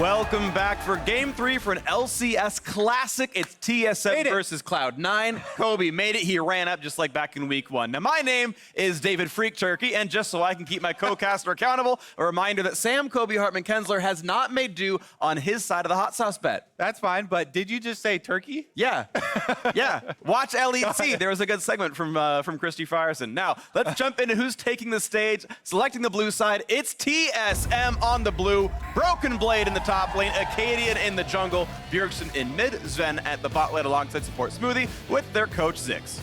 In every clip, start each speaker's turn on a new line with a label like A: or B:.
A: Welcome back for Game 3 for an LCS Classic. It's TSM versus Cloud9. Kobe made it. He ran up just like back in Week 1. Now, my name is David Freak Turkey, and just so I can keep my co-caster accountable, a reminder that Sam Kobe Hartman Kensler has not made due on his side of the hot sauce bet.
B: That's fine, but did you just say turkey?
A: Yeah. Yeah. Watch LEC. There was a good segment from Christy Frierson. Now, let's jump into who's taking the stage. Selecting the blue side, it's TSM on the blue. Broken Blade in the top lane, Akaadian in the jungle, Bjergsen in mid, Zven at the bot lane alongside support Smoothie with their coach Zix.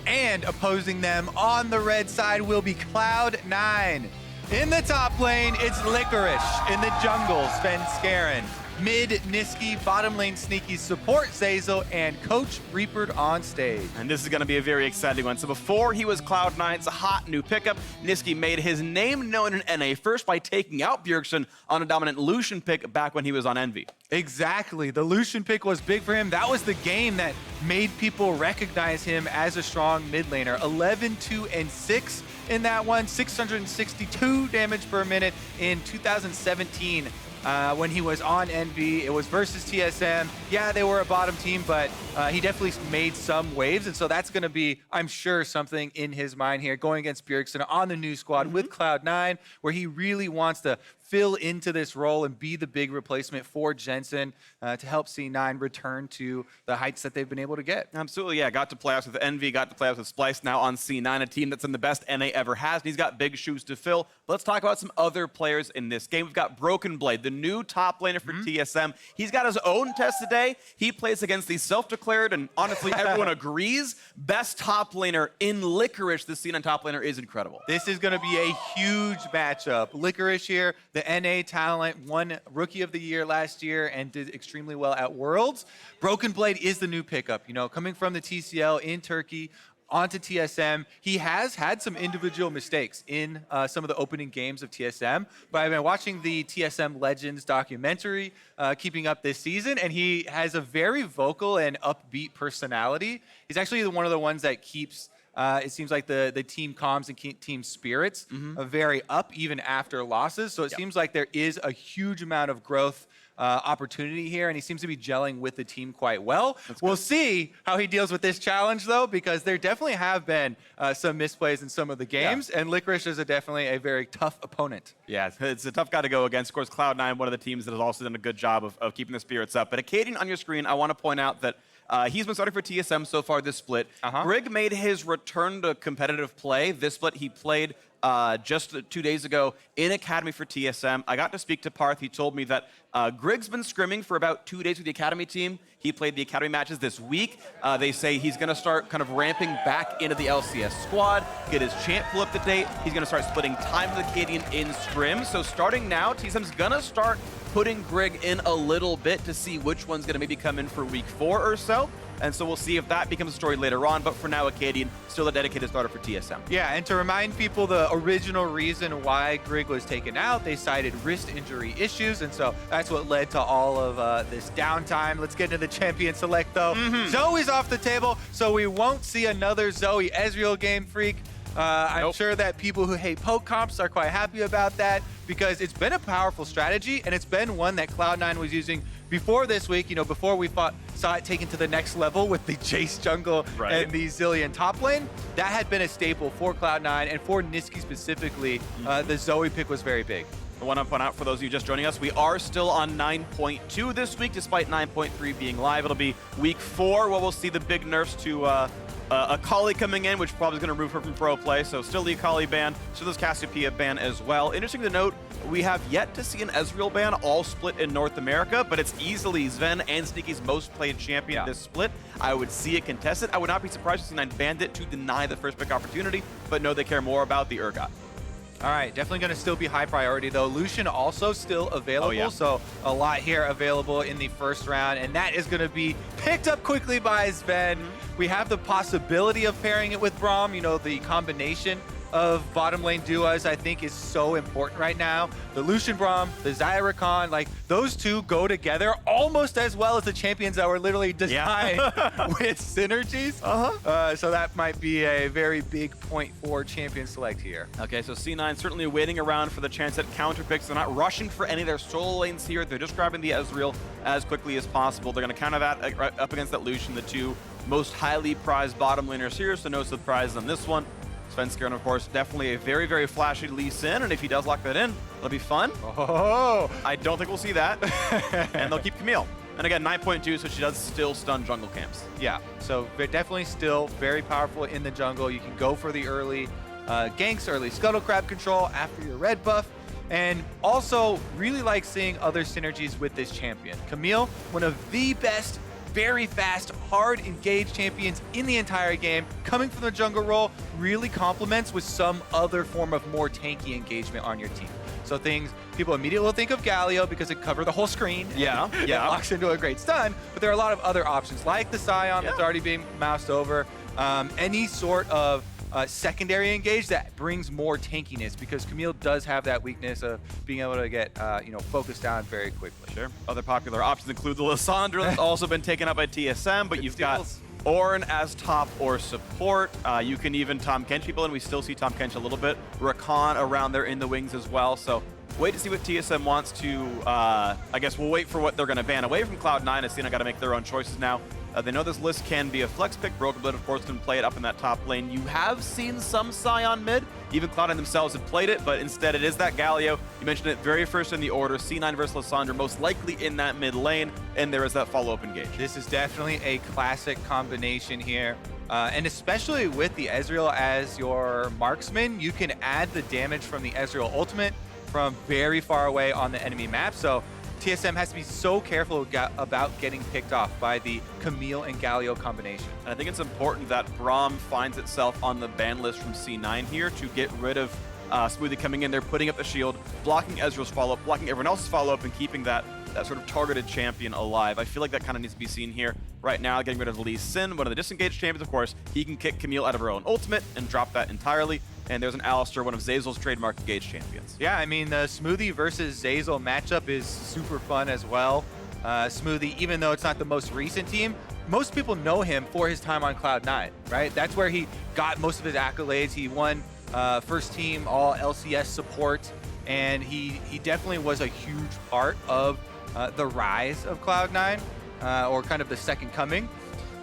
B: And opposing them on the red side will be Cloud9. In the top lane, it's Licorice. In the jungle, Svenskeren. Mid, Nisqy, bottom lane, Sneaky, support Zeyzal, and Coach Reaper on stage.
A: And this is going to be a very exciting one. So before he was Cloud9's hot new pickup, Nisqy made his name known in NA first by taking out Bjergsen on a dominant Lucian pick back when he was on Envy.
B: Exactly. The Lucian pick was big for him. That was the game that made people recognize him as a strong mid laner. 11, 2, and 6 in that one. 662 damage per minute in 2017. When he was on Envy. It was versus TSM. Yeah, they were a bottom team, but he definitely made some waves, and so that's going to be, I'm sure, something in his mind here, going against Bjergsen on the new squad with Cloud9, where he really wants to fill into this role and be the big replacement for Jensen to help C9 return to the heights that they've been able to get.
A: Absolutely, yeah. Got to playoffs with Envy, got to playoffs with Splice, now on C9, a team that's in the best NA ever has, and he's got big shoes to fill. But let's talk about some other players in this game. We've got Broken Blade, the new top laner for TSM. He's got his own test today. He plays against the self-declared, and honestly, everyone agrees, best top laner in Licorice. This C9 top laner is incredible.
B: This is going to be a huge matchup. Licorice here, the NA talent, won Rookie of the Year last year and did extremely well at Worlds. Broken Blade is the new pickup, you know, coming from the TCL in Turkey onto TSM. He has had some individual mistakes in some of the opening games of TSM, but I've been watching the TSM Legends documentary, keeping up this season, and he has a very vocal and upbeat personality. He's actually one of the ones that keeps it seems like the team comms and team spirits are very up even after losses. So it seems like there is a huge amount of growth opportunity here, and he seems to be gelling with the team quite well. We'll see how he deals with this challenge, though, because there definitely have been some misplays in some of the games, and Licorice is definitely a very tough opponent.
A: Yeah, it's a tough guy to go against. Of course, Cloud9, one of the teams that has also done a good job of keeping the spirits up. But Akaadian on your screen, I want to point out that he's been starting for TSM so far this split. Brig made his return to competitive play. This split he played just 2 days ago in Academy for TSM. I got to speak to Parth. He told me that Grig's been scrimming for about 2 days with the Academy team. He played the Academy matches this week. They say he's going to start kind of ramping back into the LCS squad, get his champ pool up to date. He's going to start splitting time with Akaadian in scrim. So starting now, TSM's going to start putting Grig in a little bit to see which one's going to maybe come in for Week 4 or so. And so we'll see if that becomes a story later on. But for now, Akaadian still a dedicated starter for TSM.
B: Yeah, and to remind people the original reason why Grig was taken out, they cited wrist injury issues. And so that's what led to all of this downtime. Let's get into the champion select, though. Zoe's off the table, so we won't see another Zoe Ezreal game, Freak. I'm sure that people who hate poke comps are quite happy about that, because it's been a powerful strategy, and it's been one that Cloud9 was using before this week, you know, before we saw it taken to the next level with the Jace jungle and the Zilean top lane. That had been a staple for Cloud9, and for Nisqy specifically, the Zoe pick was very big.
A: I want to point out for those of you just joining us, we are still on 9.2 this week, despite 9.3 being live. It'll be Week 4 where we'll see the big nerfs to Akali coming in, which probably is going to remove her from pro play. So still the Akali ban, still this Cassiopeia ban as well. Interesting to note, we have yet to see an Ezreal ban all split in North America, but it's easily Zven and Sneaky's most played champion this split. I would see it contested. I would not be surprised if C9 banned it to deny the first pick opportunity, but no, they care more about the Urgot.
B: All right, definitely going to still be high priority, though. Lucian also still available, so a lot here available in the first round, and that is going to be picked up quickly by Zven. We have the possibility of pairing it with Braum, you know, the combination of bottom lane duos I think is so important right now. The Lucian Braum, the Zyricon, like those two go together almost as well as the champions that were literally designed with synergies. So that might be a very big point for champion select here.
A: Okay, so C9 certainly waiting around for the chance at counter picks. They're not rushing for any of their solo lanes here. They're just grabbing the Ezreal as quickly as possible. They're going to counter that up against that Lucian, the two most highly prized bottom laners here, so no surprise on this one. Svenskeren, of course, definitely a very, very flashy Lee Sin, and if he does lock that in, it'll be fun.
B: Oh,
A: I don't think we'll see that. And they'll keep Camille. And again, 9.2, so she does still stun jungle camps.
B: yeah. So they're definitely still very powerful in the jungle. You can go for the early ganks, early scuttle crab control after your red buff. And also really like seeing other synergies with this champion. Camille, one of the best, very fast, hard engaged champions in the entire game, coming from the jungle role, really complements with some other form of more tanky engagement on your team. So things people immediately will think of Galio because it covers the whole screen.
A: Yeah, yeah.
B: It locks into a great stun, but there are a lot of other options like the Sion that's already being moused over. Any sort of secondary engage that brings more tankiness because Camille does have that weakness of being able to get focused down very quickly.
A: Sure. Other popular options include the Lissandra that's also been taken up by TSM, but you've got Ornn as top or support. You can even Tahm Kench people, and we still see Tahm Kench a little bit. Rakan around there in the wings as well. So wait to see what TSM wants to, I guess we'll wait for what they're going to ban away from Cloud9. As Sion got to make their own choices now. They know this list can be a flex pick. Broken Blood, of course, can play it up in that top lane. You have seen some Sion mid. Even Cloud9 themselves have played it, but instead it is that Galio. You mentioned it very first in the order. C9 versus Lissandra, most likely in that mid lane, and there is that follow-up engage.
B: This is definitely a classic combination here. And especially with the Ezreal as your marksman, you can add the damage from the Ezreal ultimate from very far away on the enemy map. So TSM has to be so careful about getting picked off by the Camille and Galio combination.
A: And I think it's important that Braum finds itself on the ban list from C9 here to get rid of Smoothie coming in there, putting up the shield, blocking Ezreal's follow-up, blocking everyone else's follow-up, and keeping that sort of targeted champion alive. I feel like that kind of needs to be seen here right now, getting rid of Lee Sin, one of the disengaged champions, of course. He can kick Camille out of her own ultimate and drop that entirely. And there's an Alistair, one of Zeyzal's trademark engaged champions.
B: Yeah, I mean, the Smoothie versus Zeyzal matchup is super fun as well. Smoothie, even though it's not the most recent team, most people know him for his time on Cloud9, right? That's where he got most of his accolades. He won first team all LCS support, and he definitely was a huge part of the rise of Cloud9, or kind of the second coming.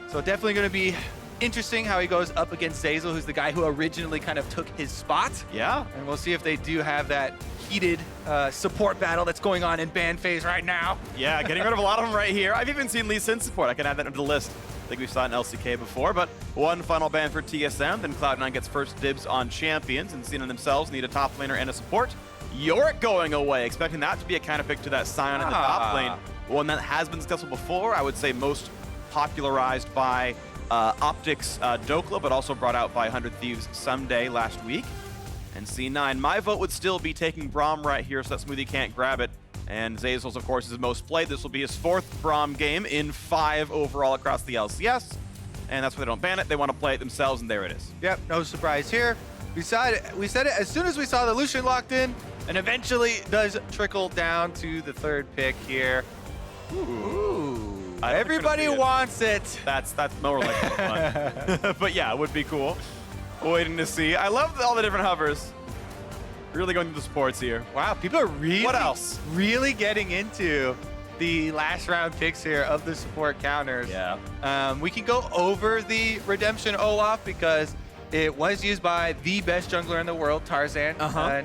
B: So definitely going to be interesting how he goes up against Zeyzal, who's the guy who originally kind of took his spot.
A: Yeah.
B: And we'll see if they do have that heated support battle that's going on in ban phase right now.
A: Yeah, getting rid of a lot of them right here. I've even seen Lee Sin support. I can add that into the list. I think we saw it in LCK before, but one final ban for TSM. Then Cloud9 gets first dibs on champions, and Sion themselves need a top laner and a support. Yorick going away, expecting that to be a counter pick to that Sion in the top lane. One that has been successful before, I would say most popularized by Optics Dokla, but also brought out by 100 Thieves someday last week. And C9, my vote would still be taking Braum right here so that Smoothie can't grab it. And Zeyzal's, of course, is most played. This will be his 4th Braum game in 5 overall across the LCS. And that's why they don't ban it. They want to play it themselves, and there it is.
B: Yep, no surprise here. We said it as soon as we saw the Lucian locked in, and eventually it does trickle down to the 3rd pick here. Ooh. Everybody wants it.
A: That's more like fun. But yeah, it would be cool. Waiting to see. I love all the different hovers. Really going through the supports here.
B: Wow, people are really,
A: what else?
B: Really getting into the last round picks here of the support counters.
A: Yeah.
B: We can go over the Redemption Olaf because it was used by the best jungler in the world, Tarzan, in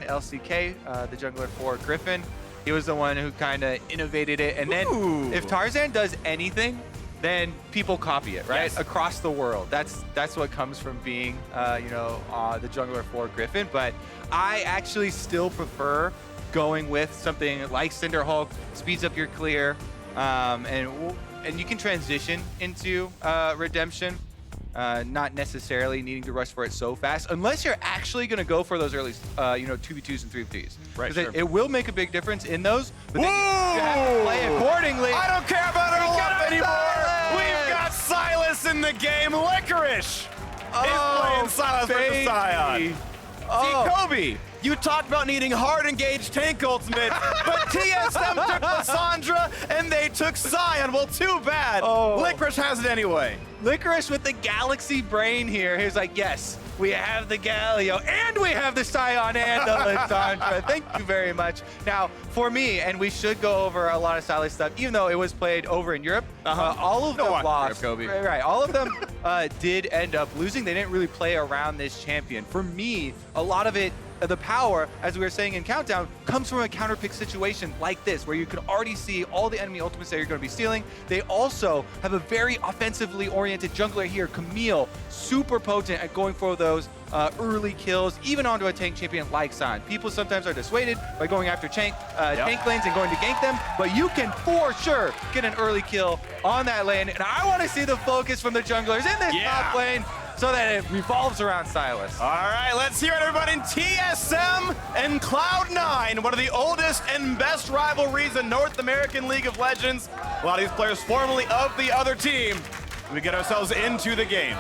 B: LCK, the jungler for Griffin. He was the one who kind of innovated it. And then if Tarzan does anything, then people copy it, right?
A: Yes.
B: Across the world. That's what comes from being, the jungler for Griffin. But I actually still prefer going with something like Cinderhulk, speeds up your clear, and you can transition into Redemption. Not necessarily needing to rush for it so fast, unless you're actually going to go for those early, 2v2s and 3v2s.
A: Right,
B: sure. It will make a big difference in those, but then
A: Whoa!
B: you have to play accordingly.
A: I don't care about it Olaf anymore.
B: Sylas!
A: We've got Sylas in the game. Licorice is playing Sylas versus Sion. See, Kobe, you talked about needing hard engaged tank ultimate, but TSM took Lissandra and they took Sion. Well, too bad. Licorice has it anyway.
B: Licorice with the galaxy brain here. He's like, yes, we have the Galio, and we have the Sion and the Lissandra. Thank you very much. Now, for me, and we should go over a lot of Sylas stuff, even though it was played over in Europe, all of them lost. Right, all of them did end up losing. They didn't really play around this champion. For me, a lot of it, the power, as we were saying in Countdown, comes from a counter pick situation like this, where you can already see all the enemy ultimates that you're going to be stealing. They also have a very offensively oriented jungler here, Camille, super potent at going for those early kills, even onto a tank champion like Sion. People sometimes are dissuaded by going after tank lanes and going to gank them, but you can for sure get an early kill on that lane. And I want to see the focus from the junglers in this top lane, so that it revolves around Sylas.
A: All right, let's hear it, everybody. In TSM and Cloud9, one of the oldest and best rivalries in North American League of Legends. A lot of these players formerly of the other team. We get ourselves into the game.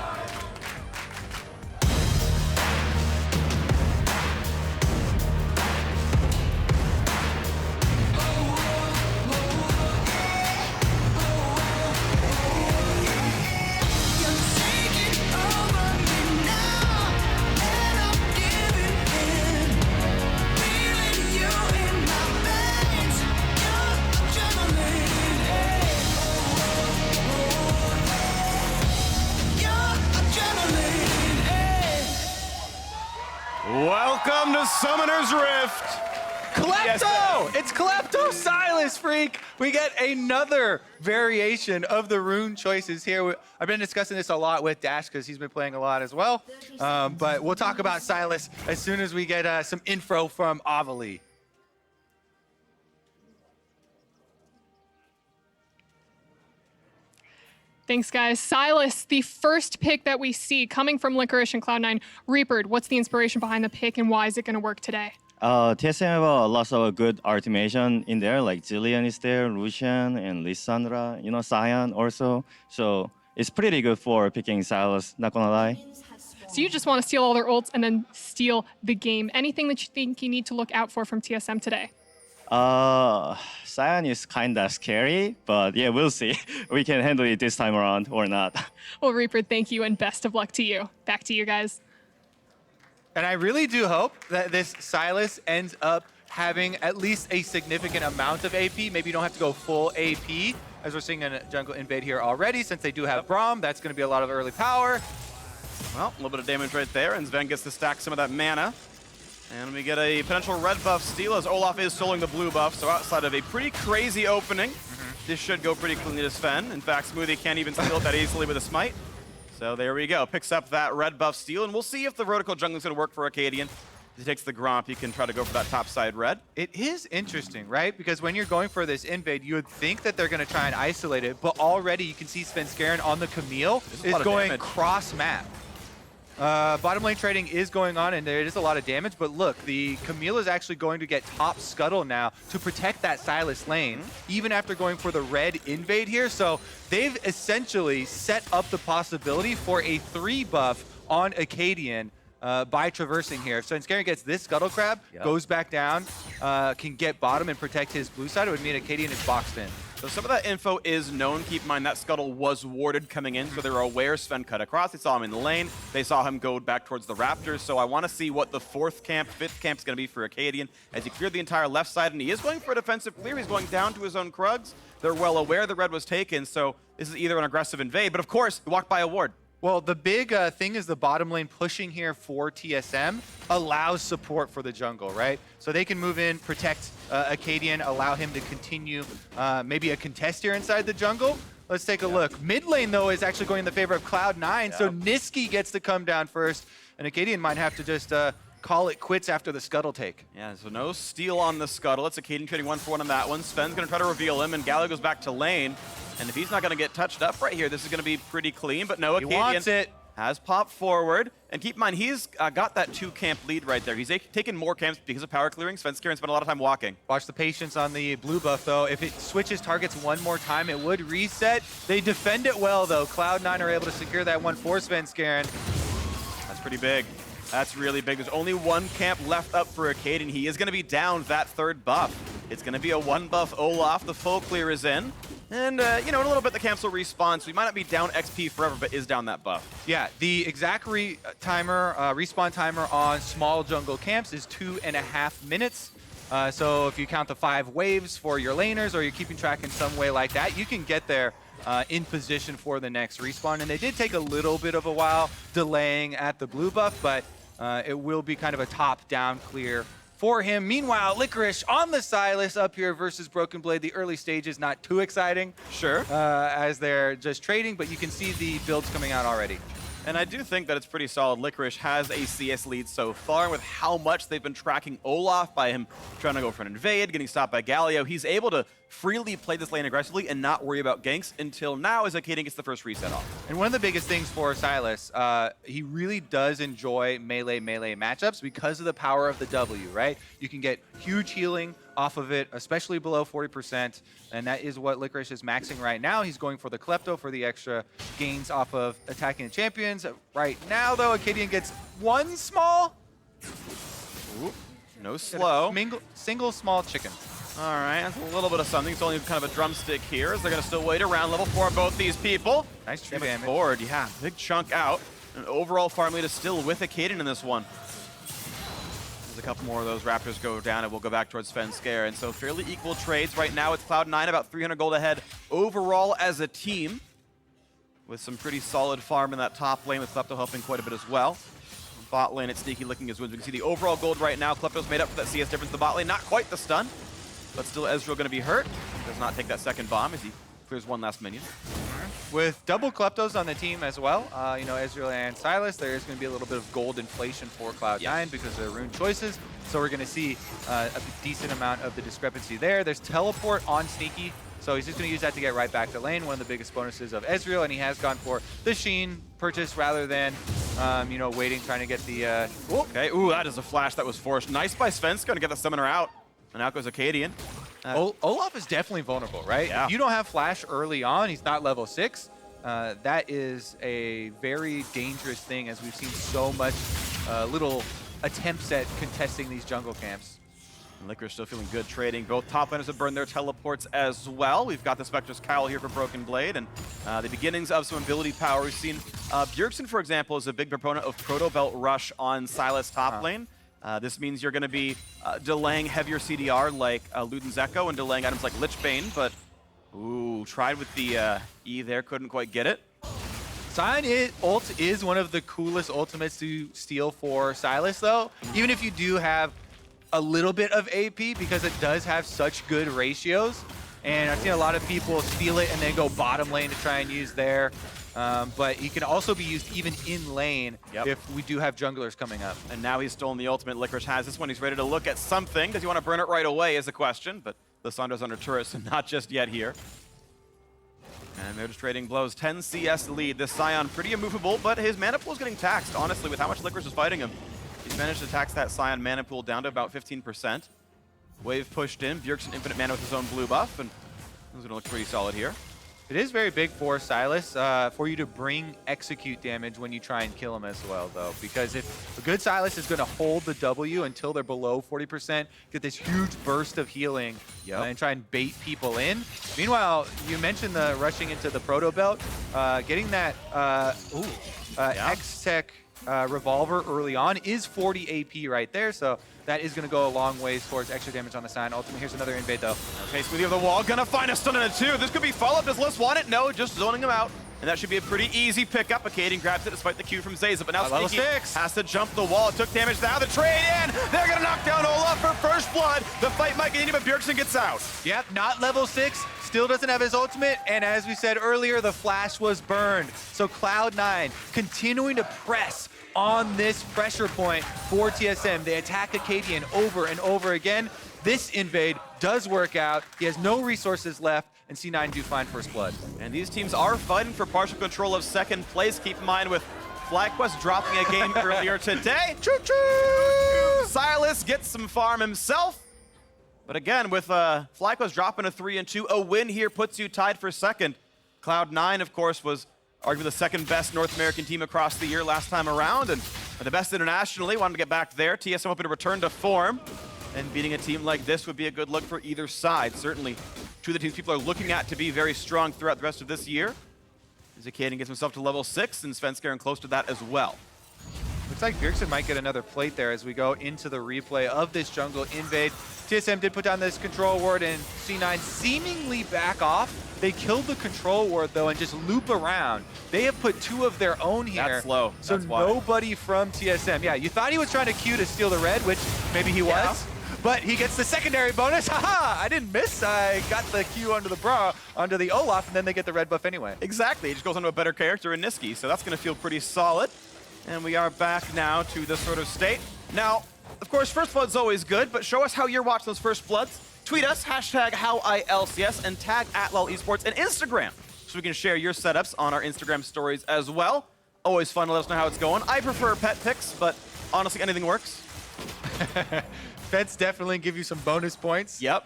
A: Welcome to Summoner's Rift.
B: Klepto! It's Klepto Sylas, freak! We get another variation of the rune choices here. I've been discussing this a lot with Dash because he's been playing a lot as well. But we'll talk about Sylas as soon as we get some info from Avali.
C: Thanks, guys. Sylas, the first pick that we see coming from Licorice and Cloud9. Reaper, what's the inspiration behind the pick and why is it going to work today?
D: TSM have lots of good automation in there, like Zilean is there, Lucian and Lissandra, you know, Sion also. So it's pretty good for picking Sylas, not gonna lie.
C: So you just want to steal all their ults and then steal the game. Anything that you think you need to look out for from TSM today?
D: Sion is kinda scary, but yeah, we'll see. We can handle it this time around or not.
C: Well, Reaper, thank you and best of luck to you. Back to you guys.
B: And I really do hope that this Sylas ends up having at least a significant amount of AP. Maybe you don't have to go full AP, as we're seeing a jungle invade here already. Since they do have Braum, that's going to be a lot of early power.
A: Well, a little bit of damage right there, and Zven gets to stack some of that mana. And we get a potential red buff steal as Olaf is soloing the blue buff, so outside of a pretty crazy opening, this should go pretty cleanly to Zven. In fact, Smoothie can't even steal it that easily with a smite. So there we go, picks up that red buff steal, and we'll see if the vertical jungle is going to work for Akaadian. If he takes the Gromp, he can try to go for that top side red.
B: It is interesting, right? Because when you're going for this invade, you would think that they're going to try and isolate it, but already you can see Svenskeren on the Camille is going cross-map. Bottom lane trading is going on, and there is a lot of damage, but look, the Camille is actually going to get top scuttle now to protect that Sylas lane, even after going for the red invade here. So they've essentially set up the possibility for a 3 buff on Akaadian by traversing here. So Svenskeren gets this scuttle crab, goes back down, can get bottom and protect his blue side. It would mean Akaadian is boxed in.
A: So some of that info is known. Keep in mind that scuttle was warded coming in, so they were aware Zven cut across. They saw him in the lane. They saw him go back towards the Raptors. So I want to see what the 4th camp, 5th camp is going to be for Akaadian as he cleared the entire left side, and he is going for a defensive clear. He's going down to his own Krugs. They're well aware the red was taken, so this is either an aggressive invade, but of course, he walked by a ward.
B: Well, the big thing is the bottom lane pushing here for TSM allows support for the jungle, right? So they can move in, protect Akaadian, allow him to continue maybe a contest here inside the jungle. Let's take a look. Mid lane, though, is actually going in the favor of Cloud9, so Nisqy gets to come down first, and Akaadian might have to just call it quits after the scuttle take.
A: Yeah, so no steal on the scuttle. It's Akaadian trading 1-for-1 on that one. Sven's going to try to reveal him, and Galio goes back to lane. And if he's not going to get touched up right here, this is going to be pretty clean. But no, Akaadian has popped forward. And keep in mind, he's got that 2-camp lead right there. He's taken more camps because of power clearing. Svenskeren spent a lot of time walking.
B: Watch the patience on the blue buff, though. If it switches targets one more time, it would reset. They defend it well, though. Cloud9 are able to secure that one for Svenskeren.
A: That's pretty big. That's really big. There's only one camp left up for Akaadian. He is going to be down that third buff. It's going to be a 1-buff Olaf. The full clear is in. And, you know, in a little bit, the camps will respawn, so he might not be down XP forever, but is down that buff.
B: Yeah, the exact respawn timer on small jungle camps is 2.5 minutes. So if you count the 5 waves for your laners, or you're keeping track in some way like that, you can get there in position for the next respawn. And they did take a little bit of a while delaying at the blue buff, but it will be kind of a top-down clear for him. Meanwhile, Licorice on the Sylas up here versus Broken Blade. The early stage is not too exciting.
A: Sure.
B: As they're just trading, but you can see the builds coming out already.
A: And I do think that it's pretty solid. Licorice has a CS lead so far, and with how much they've been tracking Olaf by him trying to go for an invade, getting stopped by Galio, he's able to freely play this lane aggressively and not worry about ganks until now as Akaadian gets the first reset off.
B: And one of the biggest things for Sylas, he really does enjoy melee matchups because of the power of the W, right? You can get huge healing off of it, especially below 40%, and that is what Licorice is maxing right now. He's going for the Klepto for the extra gains off of attacking the champions. Right now, though, Akaadian gets one small.
A: Ooh, no slow.
B: Single small chicken.
A: All right, that's a little bit of something. It's only kind of a drumstick here, as they're going to still wait around level 4 both these people.
B: Nice true damage.
A: Forward, yeah, big chunk out. And overall farm lead is still with Akaadian in this one. There's a couple more of those Raptors go down, and we'll go back towards Svenskeren. So fairly equal trades. Right now, it's Cloud9 about 300 gold ahead overall as a team, with some pretty solid farm in that top lane, with Klepto helping quite a bit as well. Bot lane, it's Nisqy licking his wounds. We can see the overall gold right now. Klepto's made up for that CS difference. The bot lane, not quite the stun, but still Ezreal going to be hurt. Does not take that second bomb as he clears one last minion.
B: With double Kleptos on the team as well, you know, Ezreal and Sylas, there is going to be a little bit of gold inflation for Cloud9 because of their rune choices. So we're going to see a decent amount of the discrepancy there. There's teleport on Sneaky, so he's just going to use that to get right back to lane, one of the biggest bonuses of Ezreal, and he has gone for the Sheen purchase rather than, you know, waiting, trying to get the...
A: Okay, ooh, that is a flash that was forced. Nice by Svenskeren to get the summoner out. And out goes Akaadian.
B: Olaf is definitely vulnerable, right?
A: Yeah.
B: If you don't have flash early on, he's not level 6. That is a very dangerous thing, as we've seen so much little attempts at contesting these jungle camps.
A: And Licorice still feeling good trading. Both top laners have burned their teleports as well. We've got the Spectre's Cowl here for Broken Blade, and the beginnings of some ability power. We've seen Bjergsen, for example, is a big proponent of Proto Belt Rush on Sylas top lane. This means you're going to be delaying heavier CDR like Luden's Echo and delaying items like Lichbane, but ooh, tried with the E there, couldn't quite get it.
B: Sion ult is one of the coolest ultimates to steal for Sylas, though. Even if you do have a little bit of AP, because it does have such good ratios. And I've seen a lot of people steal it and then go bottom lane to try and use there. But he can also be used even in lane if we do have junglers coming up.
A: And now he's stolen the ultimate. Licorice has this one. He's ready to look at something. Does he want to burn it right away is the question, but Lissandra's under turret, so not just yet here. And they're just trading blows. 10 CS lead. This Sion pretty immovable, but his mana pool is getting taxed, honestly, with how much Licorice is fighting him. He's managed to tax that Sion mana pool down to about 15%. Wave pushed in. Bjergsen infinite mana with his own blue buff, and he's going to look pretty solid here.
B: It is very big for Sylas for you to bring execute damage when you try and kill him as well, though. Because if a good Sylas is going to hold the W until they're below 40%, get this huge burst of healing and try and bait people in. Meanwhile, you mentioned the rushing into the Proto Belt. Getting that X-Tech Revolver early on is 40 AP right there, so that is going to go a long ways towards extra damage on the Sion. Ultimately, here's another invade, though.
A: Okay, Smoothie of the wall, gonna find a stun in it too. This could be follow-up. Does Liss want it? No, just zoning him out. And that should be a pretty easy pickup. Akaadian grabs it despite the Q from Zeyzal, but now
B: level
A: Sneaky
B: 6
A: has to jump the wall. It took damage now. The trade in. They're gonna knock down Olaf for first blood. The fight might continue, but Bjergsen gets out.
B: Yep, not level 6. Still doesn't have his ultimate, and as we said earlier, the flash was burned. So Cloud9 continuing to press on this pressure point for TSM. They attack Akaadian over and over again. This invade does work out. He has no resources left, and C9 do find first blood.
A: And these teams are fighting for partial control of second place. Keep in mind with FlyQuest dropping a game earlier today. Choo-choo! Sylas gets some farm himself. But again, with FlyQuest dropping a 3-2, a win here puts you tied for second. Cloud9, of course, was arguably the second best North American team across the year last time around, and The best internationally, wanted to get back there. TSM hoping to return to form. And beating a team like this would be a good look for either side. Certainly, two of the teams people are looking at to be very strong throughout the rest of this year. As Akaadian gets himself to level 6, and Svenskeren close to that as well.
B: Looks like Bjergsen might get another plate there as we go into the replay of this jungle invade. TSM did put down this control ward, and C9 seemingly back off. They killed the control ward, though, and just loop around. They have put 2 of their own here.
A: That's slow.
B: So
A: That's why.
B: nobody from TSM. Yeah, you thought he was trying to Q to steal the red, which maybe he was. But he gets the secondary bonus. Haha! I didn't miss. I got the Q onto the onto the Olaf, and then they get the red buff anyway.
A: Exactly. He just goes onto a better character in Nisqy, so that's going to feel pretty solid. And we are back now to this sort of state. Now, of course, First Blood's always good, but show us how you're watching those First Bloods. Tweet us, #HowILCS, and tag @LolEsports and Instagram, so we can share your setups on our Instagram stories as well. Always fun to let us know how it's going. I prefer pet picks, but honestly, anything works.
B: Pets definitely give you some bonus points.
A: Yep.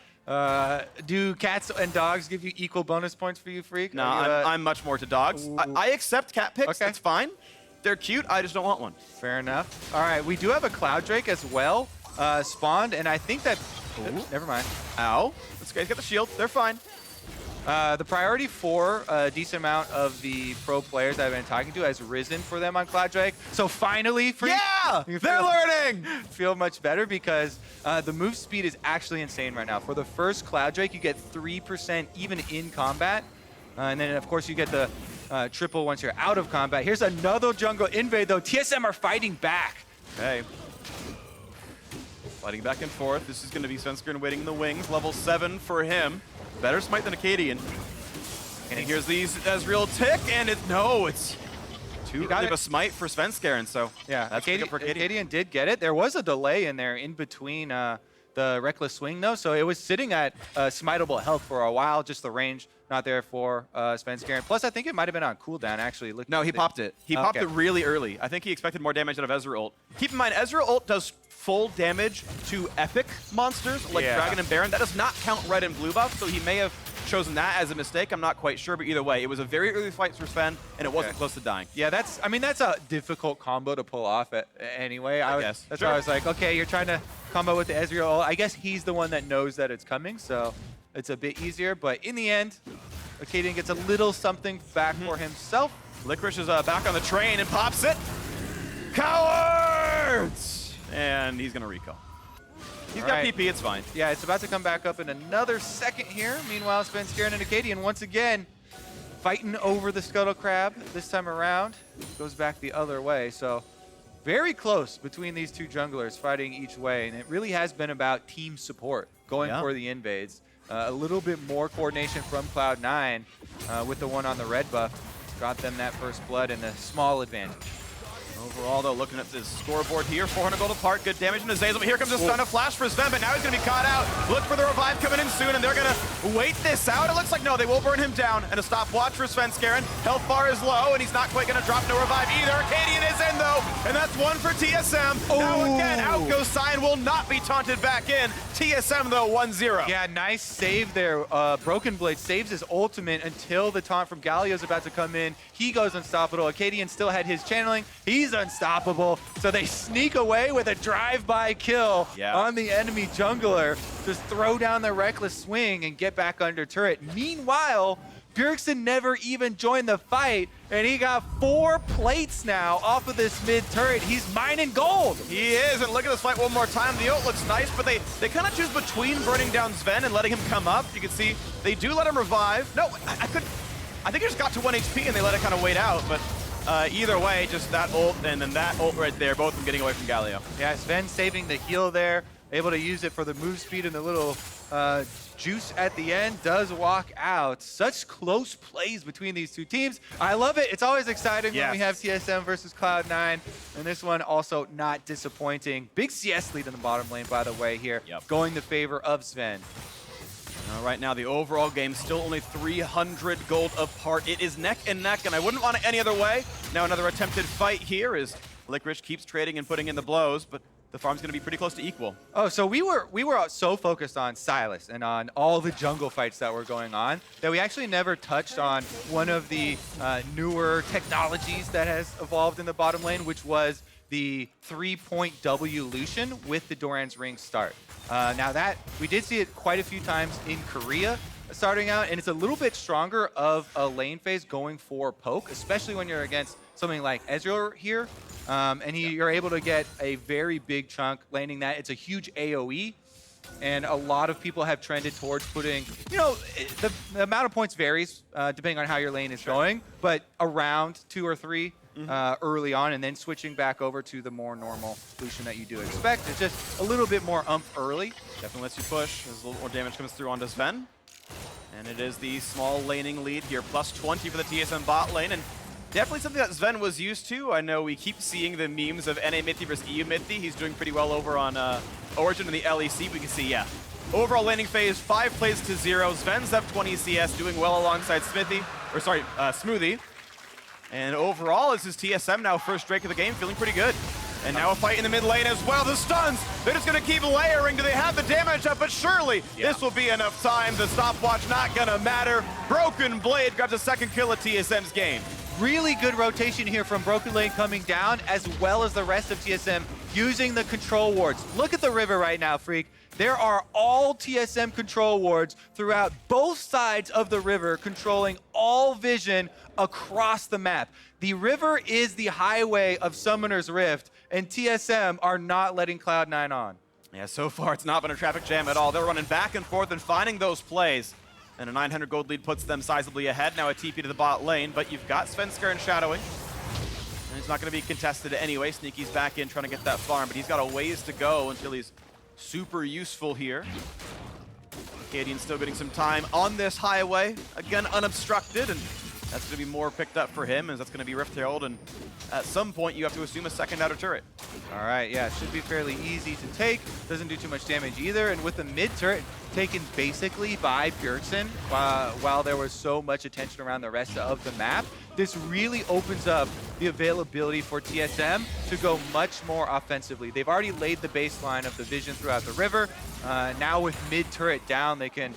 B: Do cats and dogs give you equal bonus points for you, Freak?
A: No, I'm much more to dogs. I accept cat picks.
B: Okay.
A: That's fine. They're cute. I just don't want one.
B: Fair enough. All right, we do have a Cloud Drake as well spawned, and I think that... Never mind.
A: Ow. This guy's got the shield. They're fine.
B: The priority for a decent amount of the pro players I've been talking to has risen for them on Cloud Drake. So finally, Freak,
A: Yeah! They're learning!
B: feel much better because the move speed is actually insane right now. For the first Cloud Drake, you get 3% even in combat. And then, of course, you get the triple once you're out of combat. Here's another jungle invade, though. TSM are fighting back.
A: Okay. Fighting back and forth. This is going to be Svenskeren waiting in the wings. Level 7 for him. Better smite than Akaadian. And here's these Ezreal tick, and it's too early of a smite for Svenskeren, so
B: Yeah,
A: that's pick up for Akaadian.
B: Akaadian did get it. There was a delay in there in between the Reckless Swing, though, so it was sitting at smiteable health for a while, just the range not there for Svenskeren. Plus, I think it might have been on cooldown, actually.
A: No, he popped it. He popped it really early. I think he expected more damage out of Ezreal ult. Keep in mind, Ezreal ult does full damage to epic monsters like Dragon and Baron. That does not count red and blue buff, so he may have chosen that as a mistake. I'm not quite sure, but either way, it was a very early fight for Sven, and it wasn't close to dying.
B: Yeah, that's a difficult combo to pull off anyway.
A: I guess.
B: That's why I was like, okay, you're trying to combo with the Ezreal ult. I guess he's the one that knows that it's coming, so it's a bit easier. But in the end, Akaadian gets a little something back for himself.
A: Licorice is back on the train and pops it. Cowards! And he's going to recall. He's got PP, it's fine.
B: Yeah, it's about to come back up in another second here. Meanwhile, Svenskeren and Akaadian once again fighting over the Scuttle Crab. This time around, goes back the other way. So very close between these two junglers fighting each way. And it really has been about team support going for the invades. A little bit more coordination from Cloud9 with the one on the red buff. Got them that first blood and a small advantage.
A: Overall, though, looking at this scoreboard here, 400 gold apart, good damage into Zeyzal, but here comes a stun of flash for Zven, but now he's going to be caught out. Look for the revive coming in soon, and they're going to wait this out. It looks like, no, they will burn him down, and a stopwatch for Svenskeren. Health bar is low, and he's not quite going to drop no revive either. Akaadian is in, though, and that's one for TSM. Now again, out goes Sion, will not be taunted back in. TSM, though, 1-0.
B: Yeah, nice save there. Broken Blade saves his ultimate until the taunt from Galio is about to come in. He goes unstoppable. Akaadian still had his channeling. He's unstoppable. So they sneak away with a drive-by kill on the enemy jungler. Just throw down the Reckless Swing and get back under turret. Meanwhile, Bjergsen never even joined the fight, and he got 4 plates now off of this mid turret. He's mining gold.
A: He is, and look at this fight one more time. The ult looks nice, but they kind of choose between burning down Zven and letting him come up. You can see they do let him revive. No, I think he just got to 1 HP and they let it kind of wait out, but either way, just that ult and then that ult right there, both of them getting away from Galio.
B: Yeah, Zven saving the heal there, able to use it for the move speed and the little juice at the end, does walk out. Such close plays between these two teams. I love it. It's always exciting when we have TSM versus Cloud9, and this one also not disappointing. Big CS lead in the bottom lane, by the way, here, going the favor of Zven.
A: Right now, the overall game still only 300 gold apart. It is neck and neck, and I wouldn't want it any other way. Now another attempted fight here as Licorice keeps trading and putting in the blows, but the farm's going to be pretty close to equal.
B: Oh, so we were so focused on Sylas and on all the jungle fights that were going on that we actually never touched on one of the newer technologies that has evolved in the bottom lane, which was the 3-point W Lucian with the Doran's Ring start. Now that, we did see it quite a few times in Korea starting out, and it's a little bit stronger of a lane phase going for poke, especially when you're against something like Ezreal here. And you're able to get a very big chunk landing that. It's a huge AoE. And a lot of people have trended towards putting, you know, the amount of points varies depending on how your lane is going, but around 2 or 3 early on, and then switching back over to the more normal Lucian that you do expect. It's just a little bit more umph early.
A: Definitely lets you push as a little more damage comes through onto Zven. And it is the small laning lead here, plus 20 for the TSM bot lane. And definitely something that Zven was used to. I know we keep seeing the memes of NA Mithy versus EU Mithy. He's doing pretty well over on Origin in the LEC. We can see, yeah. Overall laning phase, 5 plays to 0. Zven's up 20 CS, doing well alongside Smoothie. And overall, this is TSM now first Drake of the game, feeling pretty good. And now a fight in the mid lane as well. The stuns, they're just gonna keep layering. Do they have the damage up? But surely this will be enough time. The stopwatch not gonna matter. Broken Blade grabs a second kill at TSM's game.
B: Really good rotation here from Broken Lane coming down, as well as the rest of TSM using the control wards. Look at the river right now, Freak. There are all TSM control wards throughout both sides of the river, controlling all vision across the map. The river is the highway of Summoner's Rift, and TSM are not letting Cloud9 on.
A: Yeah, so far it's not been a traffic jam at all. They're running back and forth and finding those plays. And a 900 gold lead puts them sizably ahead. Now a TP to the bot lane, but you've got Svenskeren shadowing. And it's not going to be contested anyway. Sneaky's back in trying to get that farm, but he's got a ways to go until he's super useful here. Akaadian still getting some time on this highway. Again, unobstructed, and that's going to be more picked up for him, as that's going to be Rift Herald, and at some point you have to assume a second outer turret.
B: All right, yeah, it should be fairly easy to take. Doesn't do too much damage either, and with the mid turret taken basically by Bjergsen, while there was so much attention around the rest of the map, this really opens up the availability for TSM to go much more offensively. They've already laid the baseline of the vision throughout the river. Now with mid turret down, they can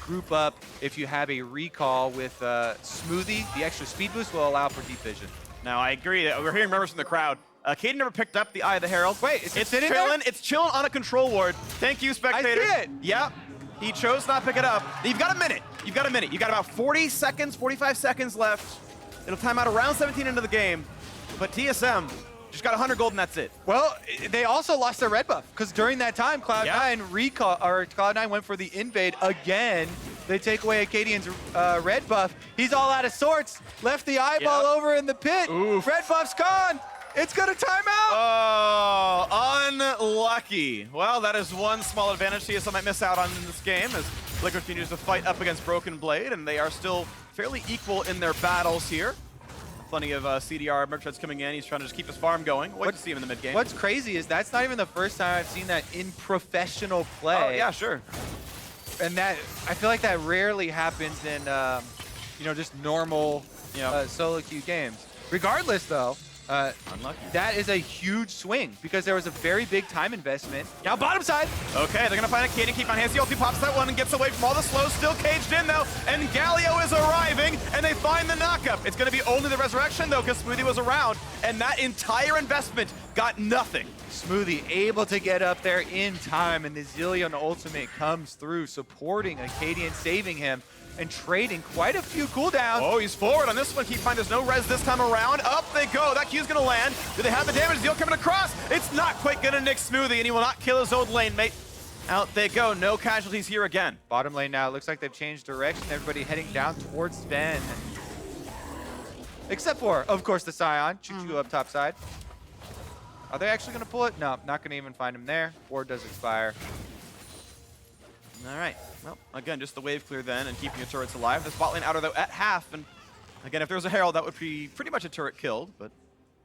B: group up. If you have a recall with Smoothie, the extra speed boost will allow for deep vision.
A: Now I agree that we're hearing murmurs from the crowd. Akaadian never picked up the Eye of the Herald.
B: Wait, is it sitting
A: chilling?
B: there?
A: It's chilling on a control ward. Thank you, spectators.
B: I see it.
A: Yep. He chose not to pick it up. You've got a minute. You've got a minute. You've got about 40 seconds, 45 seconds left. It'll time out around 17 into the game. But TSM just got 100 gold and that's it.
B: Well, they also lost their red buff, because during that time, Cloud9 went for the invade again. They take away Akaadian's red buff. He's all out of sorts. Left the eyeball over in the pit.
A: Oof.
B: Red buff's gone. It's gonna time out.
A: Oh, unlucky. Well, that is one small advantage TSM might miss out on in this game, as FLICKR continues to fight up against Broken Blade, and they are still fairly equal in their battles here. Plenty of CDR merchants coming in. He's trying to just keep his farm going. Wait to see him in the mid game.
B: What's crazy is that's not even the first time I've seen that in professional play.
A: Oh, yeah, sure.
B: And that, I feel like that rarely happens in, you know, just normal solo queue games. Regardless, though,
A: unlucky.
B: That is a huge swing, because there was a very big time investment. Now bottom side.
A: Okay, they're gonna find Akaadian, keep on hands. He pops that one and gets away from all the slow. Still caged in though, and Galio is arriving, and they find the knockup. It's gonna be only the resurrection though, because Smoothie was around, and that entire investment got nothing.
B: Smoothie able to get up there in time, and the Zilean ultimate comes through, supporting Akaadian, saving him, and trading quite a few cooldowns.
A: Oh, he's forward on this one. Keep finding there's no res this time around. Up they go. That Q's gonna land. Do they have the damage? Zeal coming across. It's not quite gonna nick Smoothie, and he will not kill his old lane mate. Out they go. No casualties here again.
B: Bottom lane now. Looks like they've changed direction. Everybody heading down towards Zven. Except for, of course, the Sion. Choo-choo up top side. Are they actually gonna pull it? No, not gonna even find him there. Ward does expire.
A: All right. Well, again, just the wave clear then and keeping your turrets alive. The spot lane outer, though, at half. And again, if there was a Herald, that would be pretty much a turret killed, but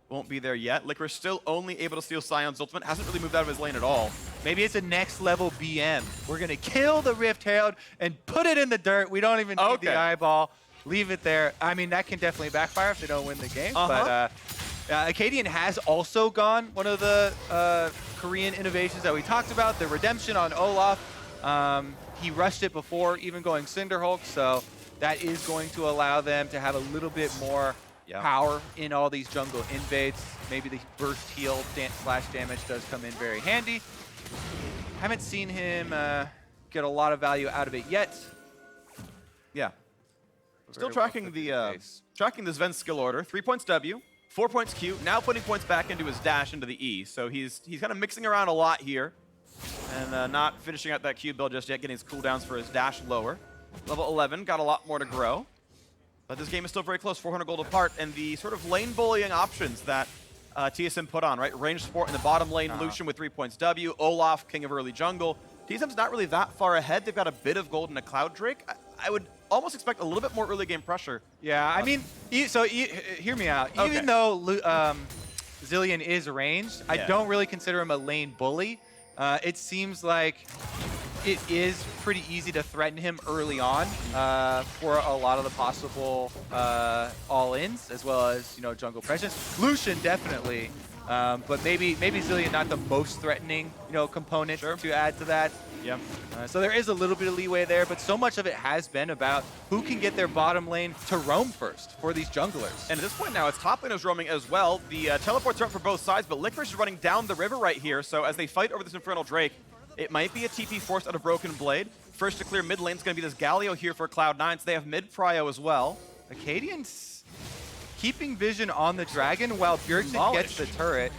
A: won't be there yet. Licorice still only able to steal Sion's ultimate. Hasn't really moved out of his lane at all.
B: Maybe it's a next level BM. We're going to kill the Rift Herald and put it in the dirt. We don't even need the eyeball. Leave it there. I mean, that can definitely backfire if they don't win the game. But Akaadian has also gone one of the Korean innovations that we talked about, the redemption on Olaf. He rushed it before even going Cinderhulk, so that is going to allow them to have a little bit more power in all these jungle invades. Maybe the burst heal slash damage does come in very handy. Haven't seen him get a lot of value out of it yet.
A: Yeah. Still
B: Very well
A: tracking
B: put
A: the
B: in place.
A: tracking the Zven skill order. 3 points W, 4 points Q. Now putting points back into his dash into the E. So he's kind of mixing around a lot here, and not finishing out that Q build just yet. Getting his cooldowns for his dash lower. Level 11, got a lot more to grow. But this game is still very close, 400 gold apart, and the sort of lane bullying options that TSM put on, right? Range support in the bottom lane, Lucian with 3 points W, Olaf, king of early jungle. TSM's not really that far ahead. They've got a bit of gold and a Cloud Drake. I would almost expect a little bit more early game pressure.
B: Yeah, I mean, hear me out.
A: Okay.
B: Even though Zilean is ranged, I don't really consider him a lane bully. It seems like it is pretty easy to threaten him early on for a lot of the possible all-ins, as well as jungle presence. Lucian definitely, but maybe Zilean not the most threatening component to add to that.
A: Yeah.
B: So there is a little bit of leeway there, but so much of it has been about who can get their bottom lane to roam first for these junglers.
A: And at this point now, it's top laners roaming as well. The teleports are up for both sides, but Licorice is running down the river right here. So as they fight over this Infernal Drake, it might be a TP forced out of Broken Blade. First to clear mid lane is going to be this Galio here for Cloud9. So they have mid prio as well.
B: Akaadian's keeping vision on the dragon while Bjergsen gets the turret.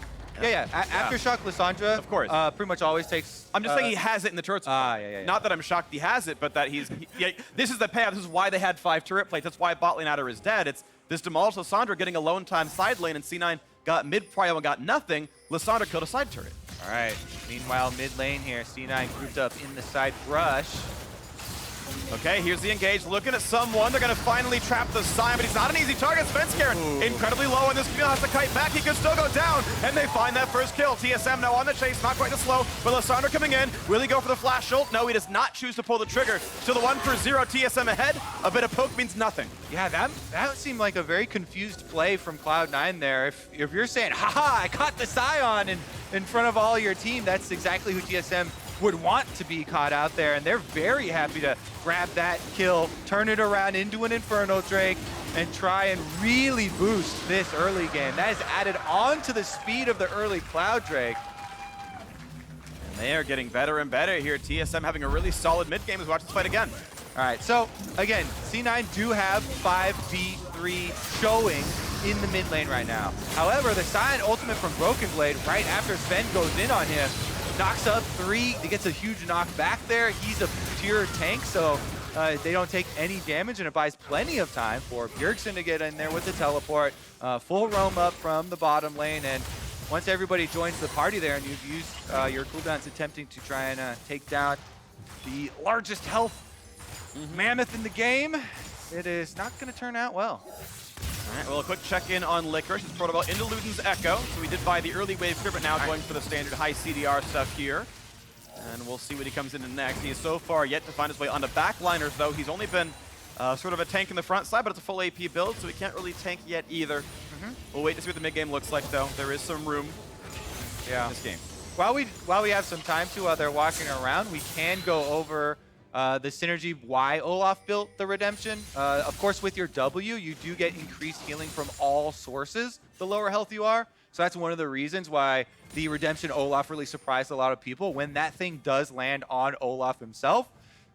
B: Yeah. Aftershock Lissandra,
A: Of course.
B: pretty much always takes.
A: I'm just saying he has it in the turret spot.
B: Yeah.
A: Not that I'm shocked he has it, but that this is the payoff. This is why they had 5 turret plates. That's why bot lane Adder is dead. It's this demolished Lissandra getting alone time side lane, and C9 got mid prio and got nothing. Lissandra killed a side turret.
B: All right. Meanwhile, mid lane here, C9 grouped up in the side brush.
A: Okay, here's the engage, looking at someone. They're going to finally trap the Sion, but he's not an easy target. Svenskeren incredibly low, and this Camille has to kite back. He could still go down, and they find that first kill. TSM now on the chase, not quite as slow, but Lissandra coming in. Will he go for the flash ult? No, he does not choose to pull the trigger. To the 1-for-0, TSM ahead. A bit of poke means nothing.
B: Yeah, that seemed like a very confused play from Cloud9 there. If you're saying, haha, I caught the Sion in front of all your team, that's exactly who TSM would want to be caught out there, and they're very happy to grab that kill, turn it around into an Infernal Drake, and try and really boost this early game. That is added on to the speed of the early Cloud Drake.
A: And they are getting better and better here. TSM having a really solid mid game as we watch this fight again.
B: All right, so again, C9 do have 5v3 showing in the mid lane right now. However, the Sion ultimate from Broken Blade right after Zven goes in on him, knocks up 3, he gets a huge knock back there. He's a pure tank, so they don't take any damage, and it buys plenty of time for Bjergsen to get in there with the teleport. Full roam up from the bottom lane, and once everybody joins the party there and you've used your cooldowns attempting to try and take down the largest health mammoth in the game, it is not going to turn out well.
A: All right, well, a quick check-in on Licorice. His protocol into Luden's Echo. So we did buy the early wave here, but now going for the standard high CDR stuff here. And we'll see what he comes into next. He is so far yet to find his way onto backliners, though. He's only been sort of a tank in the front side, but it's a full AP build, so he can't really tank yet either. We'll wait to see what the mid game looks like, though. There is some room in this game.
B: While we have some time to while they're walking around, we can go over the synergy why Olaf built the Redemption. Of course, with your W, you do get increased healing from all sources the lower health you are. So that's one of the reasons why the Redemption Olaf really surprised a lot of people. When that thing does land on Olaf himself,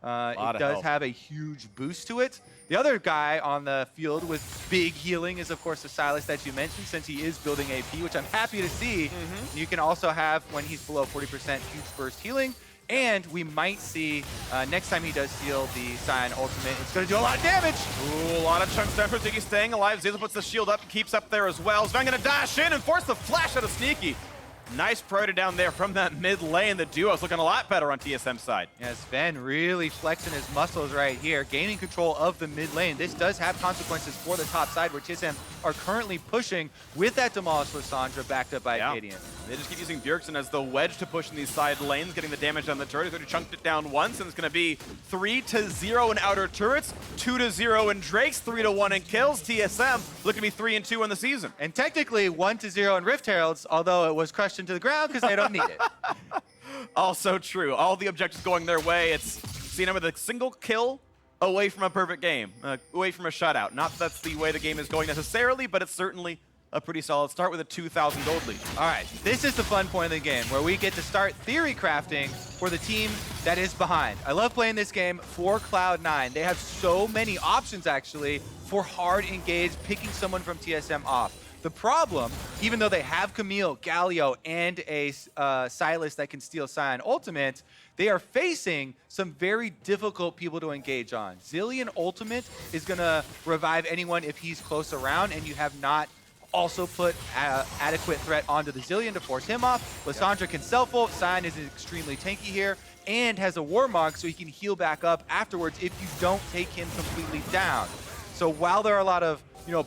B: it does have a huge boost to it. The other guy on the field with big healing is, of course, the Sylas that you mentioned, since he is building AP, which I'm happy to see. You can also have, when he's below 40%, huge burst healing. And we might see, next time he does steal the Sion ultimate, it's going to do a lot of damage.
A: Ooh, a lot of chunks down for Ziggy staying alive. Zeyzal puts the shield up, keeps up there as well. Zven going to dash in and force the flash out of Sneaky. Nice priority down there from that mid lane. The duo's looking a lot better on TSM's side.
B: Yeah, Zven really flexing his muscles right here, gaining control of the mid lane. This does have consequences for the top side, where TSM are currently pushing with that demolished Lissandra backed up by Akaadian.
A: They just keep using Bjergsen as the wedge to push in these side lanes, getting the damage on the turret. He's already chunked it down once, and it's going to be 3-0 in outer turrets, 2-0 in Drakes, 3-1 in kills. TSM looking to be 3-2 in the season.
B: And technically 1-0 in Rift Heralds, although it was crushed into the ground because they don't need it.
A: Also true. All the objectives going their way. It's Sion with a single kill away from a perfect game, away from a shutout. Not that that's the way the game is going necessarily, but it's certainly a pretty solid start with a 2,000 gold lead.
B: All right, this is the fun point of the game where we get to start theory crafting for the team that is behind. I love playing this game for Cloud9. They have so many options actually for hard engage, picking someone from TSM off. The problem, even though they have Camille, Galio, and a Sylas that can steal Sion Ultimate, they are facing some very difficult people to engage on. Zilean Ultimate is going to revive anyone if he's close around, and you have not also put adequate threat onto the Zilean to force him off. Lissandra can self-ult. Sion is extremely tanky here and has a Warmog, so he can heal back up afterwards if you don't take him completely down. So while there are a lot of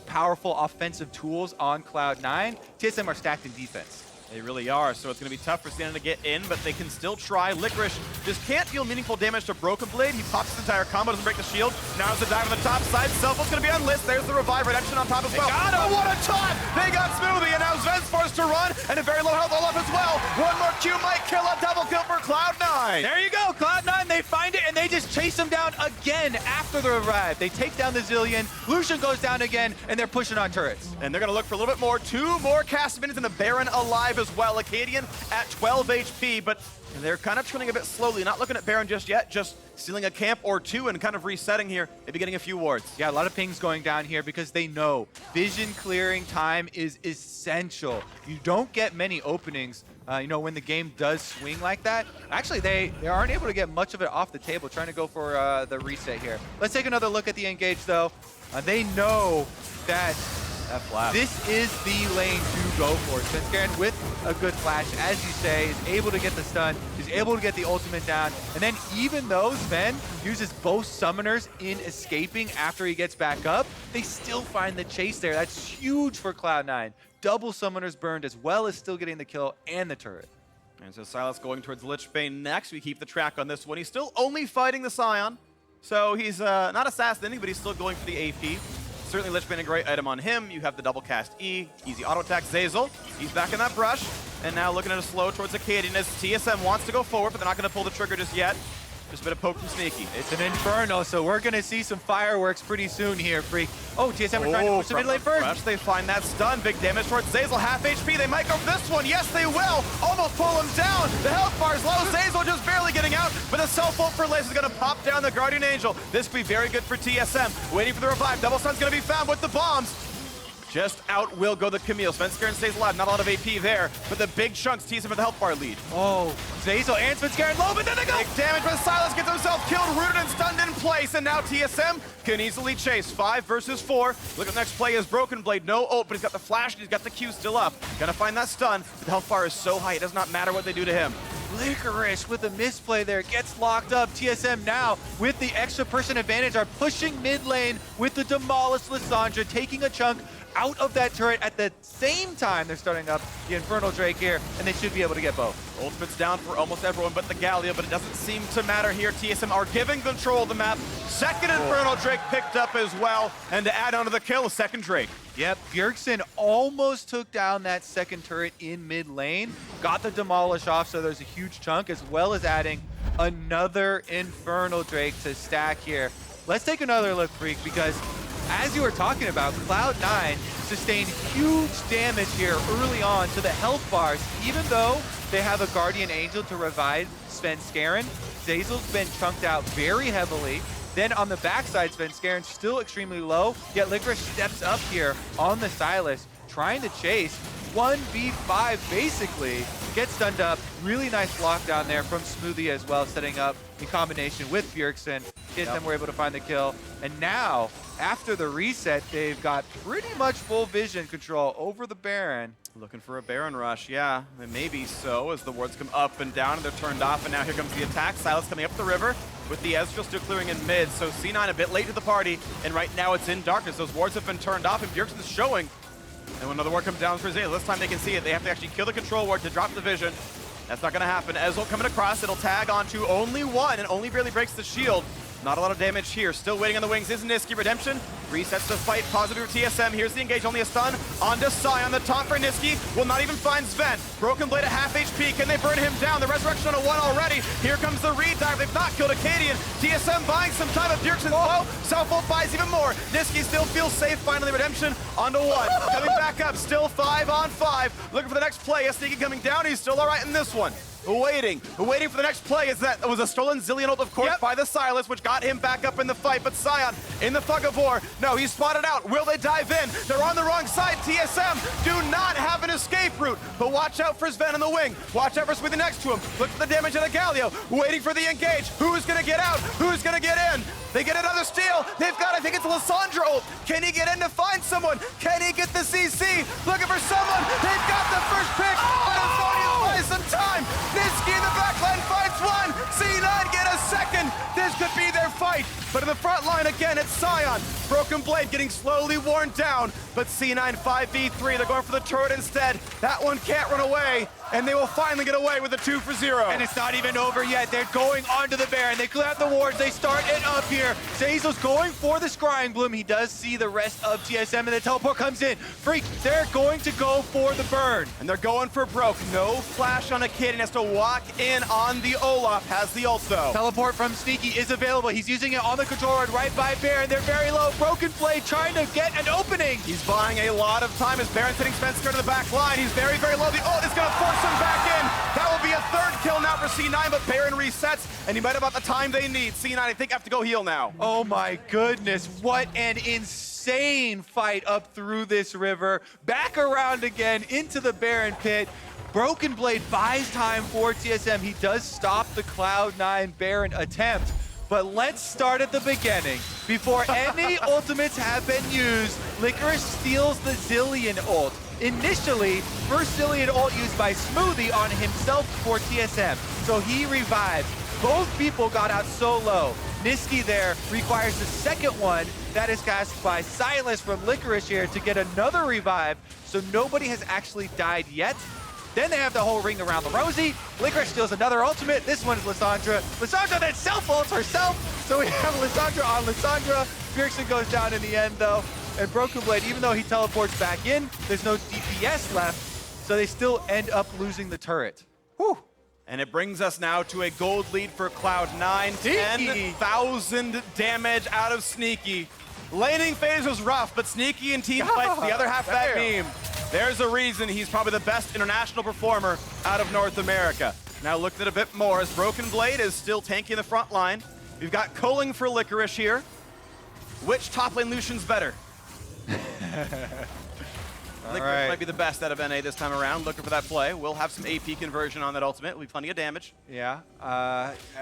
B: powerful offensive tools on Cloud9, TSM are stacked in defense.
A: They really are, so it's going to be tough for Sion to get in, but they can still try. Licorice just can't deal meaningful damage to Broken Blade. He pops his entire combo, doesn't break the shield. Now it's a dive on the top side. Selfless going to be on List. There's the revive redemption on top as well.
B: Got him.
A: Oh, what a taunt! They got Smoothie, and now Zven's forced to run, and a very low health Olaf as well. One more Q might kill, a double kill for Cloud9.
B: There you go, Cloud9, they find it, and they just chase him down again after the revive. They take down the Zilean, Lucian goes down again, and they're pushing on turrets.
A: And they're going to look for a little bit more. 2 more cast minutes, and the Baron alive as well. Akaadian at 12 HP, but they're kind of trending a bit slowly. Not looking at Baron just yet, just stealing a camp or 2 and kind of resetting here. Maybe getting a few wards.
B: Yeah, a lot of pings going down here because they know vision clearing time is essential. You don't get many openings, when the game does swing like that. Actually, they aren't able to get much of it off the table, trying to go for the reset here. Let's take another look at the engage, though. They know that this is the lane to go for. Svenskeren with a good flash, as you say, is able to get the stun, is able to get the ultimate down. And then even though Zven uses both summoners in escaping after he gets back up, they still find the chase there. That's huge for Cloud9. Double summoners burned as well as still getting the kill and the turret.
A: And so Sylas going towards Lich Bane next. We keep the track on this one. He's still only fighting the Sion. So he's not assassinating, but he's still going for the AP. Certainly Lich Bane a great item on him. You have the double cast E, easy auto attack. Zeyzal, he's back in that brush. And now looking at a slow towards Akaadian as TSM wants to go forward, but they're not going to pull the trigger just yet. Just a bit of poke from Nisqy.
B: It's an Inferno, so we're going to see some fireworks pretty soon here, Freak. Oh, TSM are trying to push the mid lane first.
A: Rush, they find that stun. Big damage towards Zeyzal. Half HP. They might go for this one. Yes, they will. Almost pull him down. The health bar's low. Zeyzal just barely getting out, but a self-ult for Liz is going to pop down the Guardian Angel. This could be very good for TSM. Waiting for the revive. Double stun's going to be found with the bombs. Just out will go the Camille. Svenskeren stays alive. Not a lot of AP there, but the big chunks TSM with the health bar lead.
B: Oh, Zeyzal and Svenskeren low, but then they go.
A: Big damage, but Sylas gets himself killed, rooted and stunned in place, and now TSM can easily chase. 5 versus 4. Look at the next play is Broken Blade. No ult, but he's got the flash, and he's got the Q still up. Gotta find that stun. The health bar is so high, it does not matter what they do to him.
B: Licorice with a misplay there gets locked up. TSM now with the extra person advantage are pushing mid lane with the demolished Lissandra, taking a chunk out of that turret at the same time they're starting up the Infernal Drake here, and they should be able to get both.
A: Ultimate's down for almost everyone but the Galio, but it doesn't seem to matter here. TSM are giving control of the map. Second Infernal Drake picked up as well, and to add on to the kill, a second Drake.
B: Yep, Bjergsen almost took down that second turret in mid lane, got the demolish off, so there's a huge chunk, as well as adding another Infernal Drake to stack here. Let's take another look, Freak, because as you were talking about, Cloud9 sustained huge damage here early on to the health bars, even though they have a Guardian Angel to revive Svenskeren. Zeyzal's been chunked out very heavily. Then on the backside, Svenskeren still extremely low, yet Licorice steps up here on the Sylas, trying to chase. 1v5 basically, gets stunned up. Really nice lockdown there from Smoothie as well, setting up in combination with Bjergsen. TSM were able to find the kill. And now, after the reset, they've got pretty much full vision control over the Baron.
A: Looking for a Baron rush, yeah, and maybe so, as the wards come up and down and they're turned off, and now here comes the attack. Sylas coming up the river with the Ezreal still clearing in mid, so C9 a bit late to the party, and right now it's in darkness. Those wards have been turned off, and Bjergsen's showing. And when another ward comes down for Zeyzal, this time they can see it. They have to actually kill the control ward to drop the vision. That's not going to happen. Ezreal coming across, it'll tag onto only one, and only barely breaks the shield. Not a lot of damage here. Still waiting on the wings is Nisqy. Redemption resets the fight. Positive for TSM. Here's the engage. Only a stun. Onto Sion. The taunt for Nisqy will not even find Zven. Broken Blade at half HP. Can they burn him down? The resurrection on a 1 already. Here comes the redive. They've not killed Akaadian. TSM buying some time. But Bjergsen's low. Self-ult buys even more. Nisqy still feels safe. Finally, Redemption onto 1. Coming back up. Still 5 on 5. Looking for the next play. Sneaky coming down. He's still all right in this one. Waiting for the next play. Is that it was a stolen Zilean ult, of course, by the Sylas, which got him back up in the fight. But Sion in the fog of war. No, he's spotted out. Will they dive in? They're on the wrong side. TSM do not have an escape route. But watch out for Zven on the wing. Watch out for Smoothie next to him. Look for the damage at a Galio. Waiting for the engage. Who's gonna get out? Who's gonna get in? They get another steal. They've got, I think it's a Lissandra ult. Can he get in to find someone? Can he get the CC? Looking for someone. They've got the first pick. But Akaadian buys some time. Nisqy in the backline finds one. C9 get a second. This could be their fight. But in the front line again, it's Sion. Broken Blade getting slowly worn down. But C9 5v3. They're going for the turret instead. That one can't run away. And they will finally get away with a 2 for 0.
B: And it's not even over yet. They're going onto the Baron. They clear out the wards. They start it up here. Zeyzal's going for the Scrying Bloom. He does see the rest of TSM, and the teleport comes in. Freak, they're going to go for the burn.
A: And they're going for broke. No flash on Akaadian. Has to walk in on the Olaf. Has the ult though.
B: Teleport from Sneaky is available. He's using it on the controller right by Baron. They're very low. Broken Blade trying to get an opening.
A: He's buying a lot of time as Baron's hitting Svenskeren to the back line. He's very, very low. The ult is going to force him back in. That will be a 3rd kill now for C9, but Baron resets, and he might have about the time they need. C9, I think, have to go heal now.
B: Oh my goodness, what an insane fight up through this river. Back around again into the Baron pit. Broken Blade buys time for TSM. He does stop the Cloud9 Baron attempt. But let's start at the beginning. Before any ultimates have been used, Licorice steals the Zilean ult. Initially, first Zilean ult used by Smoothie on himself for TSM. So he revived. Both people got out so low. Nisqy there requires the second one. That is cast by Sylas from Licorice here to get another revive. So nobody has actually died yet. Then they have the whole ring around the Rosie. Licorice steals another ultimate. This one is Lissandra. Lissandra then self-ults herself. So we have Lissandra on Lissandra. Bjergsen goes down in the end though. And Broken Blade, even though he teleports back in, there's no DPS left. So they still end up losing the turret. Whew.
A: And it brings us now to a gold lead for Cloud9. 10,000 damage out of Sneaky. Laning phase was rough, but Sneaky and Teamfights, the other half of that meme. There's a reason he's probably the best international performer out of North America. Now looking at a bit more as Broken Blade is still tanking the front line. We've got Culling for Licorice here. Which top lane Lucian's better? Licorice might be the best out of NA this time around. Looking for that play. We'll have some AP conversion on that ultimate. Will be plenty of damage.
B: Yeah.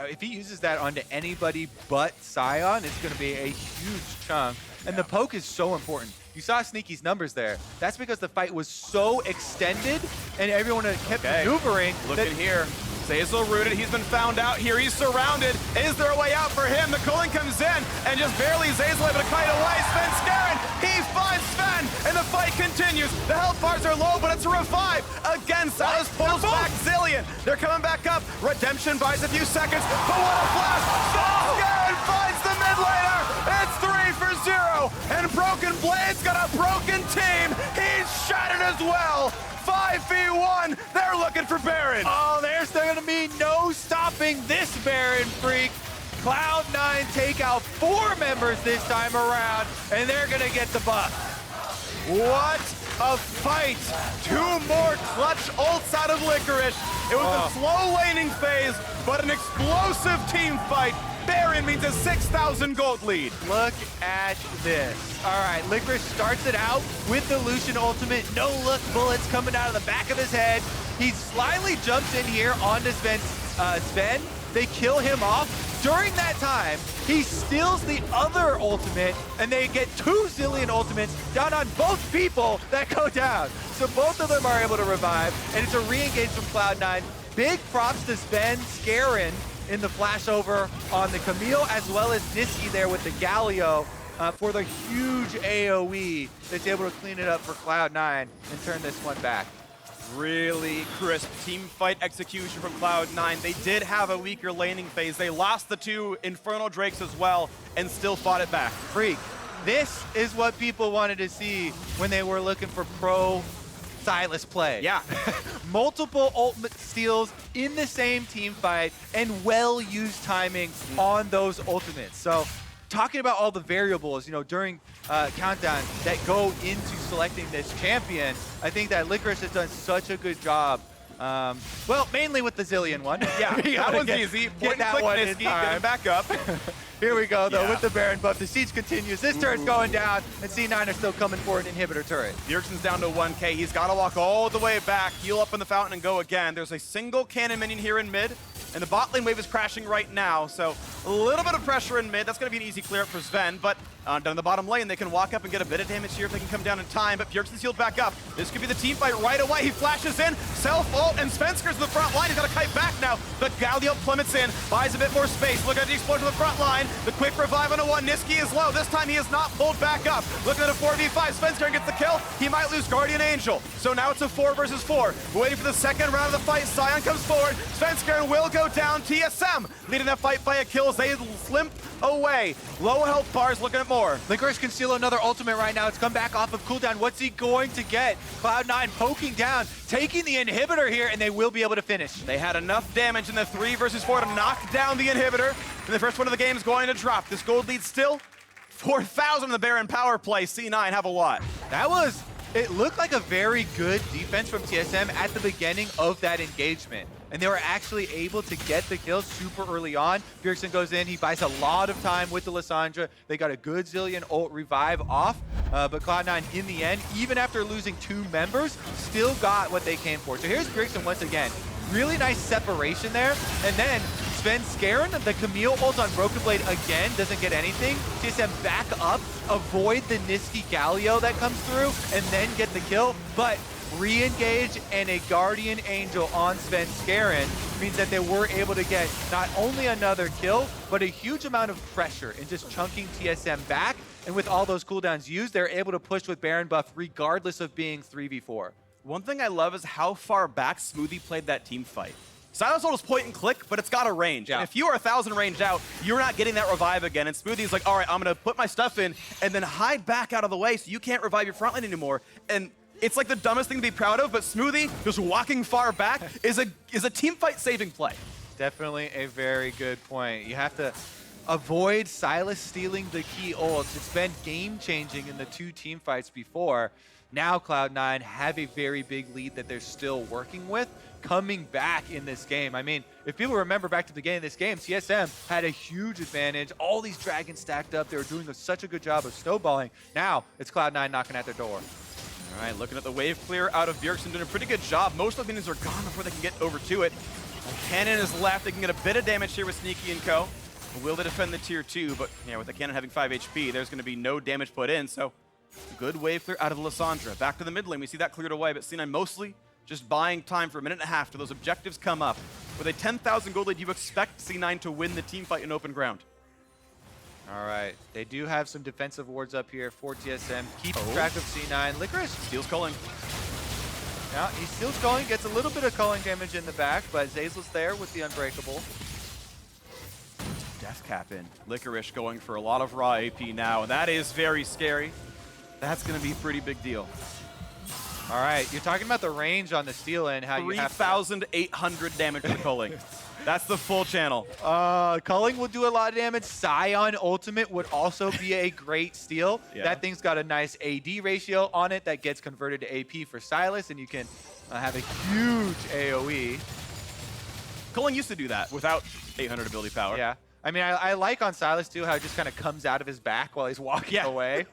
B: If he uses that onto anybody but Sion, it's going to be a huge chunk. And the poke is so important. You saw Sneaky's numbers there. That's because the fight was so extended and everyone kept maneuvering.
A: Looking here. Zeyzal rooted. He's been found out here. He's surrounded. Is there a way out for him? The cooling comes in and just barely Zeyzal able to kite away. Svenskeren. He finds Zven and the fight continues. The health bars are low, but it's a revive. Again, Sylas pulls back Zilean. They're coming back up. Redemption buys a few seconds, but what a flash. Svenskeren finds the mid laner. It's 3 for 0. And Broken Blade's got a broken team. He's shattered as well. 5v1, they're looking for Baron.
B: Oh, there's going to be no stopping this Baron freak. Cloud9 take out 4 members this time around, and they're going to get the buff.
A: What a fight. 2 more clutch ults out of Licorice. It was a slow laning phase, but an explosive team fight. Baron means a 6,000 gold lead.
B: Look at this. All right, Licorice starts it out with the Lucian ultimate. No look bullets coming out of the back of his head. He slyly jumps in here onto Zven. They kill him off. During that time, he steals the other ultimate, and they get 2 Zilean ultimates down on both people that go down. So both of them are able to revive, and it's a re-engage from Cloud9. Big props to Svenskeren in the flashover on the Camille, as well as Nisqy there with the Galio for the huge AoE that's able to clean it up for Cloud9 and turn this one back.
A: Really crisp team fight execution from Cloud9. They did have a weaker laning phase. They lost the 2 Infernal Drakes as well and still fought it back.
B: Freak. This is what people wanted to see when they were looking for pro Sylas play.
A: Yeah.
B: Multiple ultimate steals in the same team fight and well-used timing on those ultimates. So talking about all the variables, you know, during Countdown that go into selecting this champion, I think that Licorice has done such a good job. Well, mainly with the Zilean one.
A: Yeah, that one's easy.
B: Get that one in
A: Nisqy,
B: time.
A: get him back up.
B: Here we go, though,
A: Yeah.
B: with the Baron buff. The siege continues. This turret's going down, and C9 are still coming for an inhibitor turret.
A: Bjergsen's down to 1k. He's got to walk all the way back, heal up in the fountain, and go again. There's a single cannon minion here in mid, and the bot lane wave is crashing right now, so a little bit of pressure in mid. That's going to be an easy clear up for Zven, but down in the bottom lane, they can walk up and get a bit of damage here if they can come down in time, but Bjergsen's healed back up. This could be the team fight right away. He flashes in, self-ult, and Svenskeren's in the front line. He's got to kite back now, but Galio plummets in, buys a bit more space. Look at the explosion on the front line. The quick revive on a 1. Nisqy is low. This time he is not pulled back up. Looking at a 4v5. Svenskeren gets the kill. He might lose Guardian Angel. So now it's a 4 versus 4. We're waiting for the second round of the fight. Sion comes forward. Svenskeren will go down. TSM leading that fight by a kill. They limp away. Low health bars looking at more.
B: Licorice can steal another ultimate right now. It's come back off of cooldown. What's he going to get? Cloud9 poking down, taking the inhibitor here, and they will be able to finish.
A: They had enough damage in the 3 versus 4 to knock down the inhibitor. And the first one of the game is going to drop. This gold lead still 4,000 in the Baron power play. C9 have a lot.
B: It looked like a very good defense from TSM at the beginning of that engagement. And they were actually able to get the kill super early on. Bjergsen goes in, he buys a lot of time with the Lissandra. They got a good Zilean ult revive off, but Cloud9 in the end, even after losing 2 members, still got what they came for. So here's Bjergsen once again. Really nice separation there. And then Svenskeren, the Camille ult on Broken Blade again, doesn't get anything. TSM back up, avoid the Nisqy Galio that comes through, and then get the kill. But re-engage and a Guardian Angel on Svenskeren means that they were able to get not only another kill, but a huge amount of pressure in just chunking TSM back. And with all those cooldowns used, they're able to push with Baron buff regardless of being 3v4.
A: One thing I love is how far back Smoothie played that team fight. Sylas ult is point and click, but it's got a range.
B: Yeah.
A: And if you are 1,000 ranged out, you're not getting that revive again. And Smoothie's like, all right, I'm going to put my stuff in and then hide back out of the way so you can't revive your front line anymore. And it's like the dumbest thing to be proud of, but Smoothie just walking far back is a team fight saving play.
B: Definitely a very good point. You have to avoid Sylas stealing the key ults. It's been game-changing in the 2 team fights before. Now Cloud9 have a very big lead that they're still working with, coming back in this game. I mean, if people remember back to the beginning of this game, TSM had a huge advantage. All these dragons stacked up. They were doing such a good job of snowballing. Now it's Cloud9 knocking at their door.
A: All right, looking at the wave clear out of Bjergsen, doing a pretty good job. Most of the minions are gone before they can get over to it. A cannon is left. They can get a bit of damage here with Sneaky and co. Will they defend the tier 2? But yeah, with the cannon having 5 HP, there's going to be no damage put in. So good wave clear out of the Lissandra. Back to the mid lane. We see that cleared away, but C9 mostly just buying time for a minute and a half till those objectives come up. With a 10,000 gold lead, you expect C9 to win the team fight in open ground.
B: All right, they do have some defensive wards up here for TSM. Keep track of C9. Licorice
A: Steals culling.
B: yeah, he steals culling, gets a little bit of culling damage in the back, but Zeyzal's there with the Unbreakable.
A: Death cap in. Licorice going for a lot of raw AP now, and that is very scary. That's going to be a pretty big deal.
B: All right, you're talking about the range on the steal and how you have
A: 3,800 damage to culling. That's the full channel.
B: Culling will do a lot of damage. Sion ultimate would also be a great steal.
A: Yeah.
B: That thing's got a nice AD ratio on it that gets converted to AP for Sylas, and you can have a huge AoE.
A: Culling used to do that without 800 ability power.
B: Yeah. I mean, I like on Sylas, too, how it just kind of comes out of his back while he's walking away.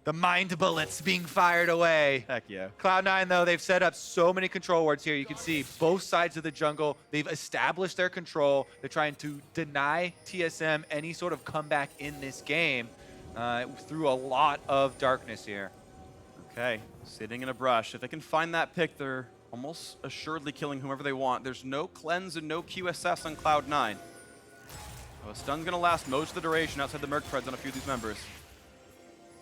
B: The mind bullets being fired away.
A: Heck yeah.
B: Cloud9, though, they've set up so many control wards here. You can see both sides of the jungle. They've established their control. They're trying to deny TSM any sort of comeback in this game through a lot of darkness here.
A: Okay, sitting in a brush. If they can find that pick, they're almost assuredly killing whoever they want. There's no cleanse and no QSS on Cloud9. Oh, a stun's going to last most of the duration outside the Merc Preds on a few of these members.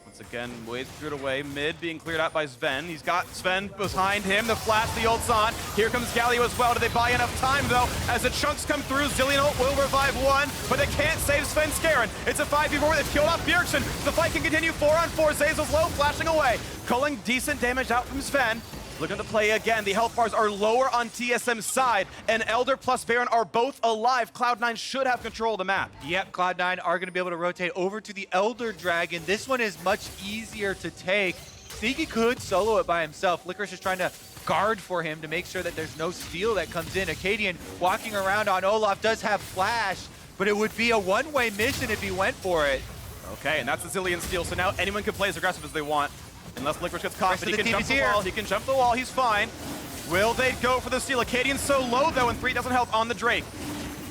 A: Once again, waves cleared away. Mid being cleared out by Zven. He's got Zven behind him. The flash, the ult's on. Here comes Galio as well. Do they buy enough time, though? As the chunks come through, Zilean ult will revive one, but they can't save Svenskeren. It's a 5v4. They've killed off Bjergsen. The fight can continue 4-on-4. Zeyzal's low, flashing away. Culling decent damage out from Zven. Looking to play again. The health bars are lower on TSM's side, and Elder plus Baron are both alive. Cloud9 should have control of the map.
B: Yep, Cloud9 are going to be able to rotate over to the Elder Dragon. This one is much easier to take. Nisqy could solo it by himself. Licorice is trying to guard for him to make sure that there's no steal that comes in. Akaadian walking around on Olaf does have flash, but it would be a one-way mission if he went for it.
A: Okay, and that's the Zilean steal, so now anyone can play as aggressive as they want. Unless Licorice gets caught, but he can jump the wall. He can jump the wall. He's fine. Will they go for the steal? Akaadian's so low, though, and 3 doesn't help on the Drake.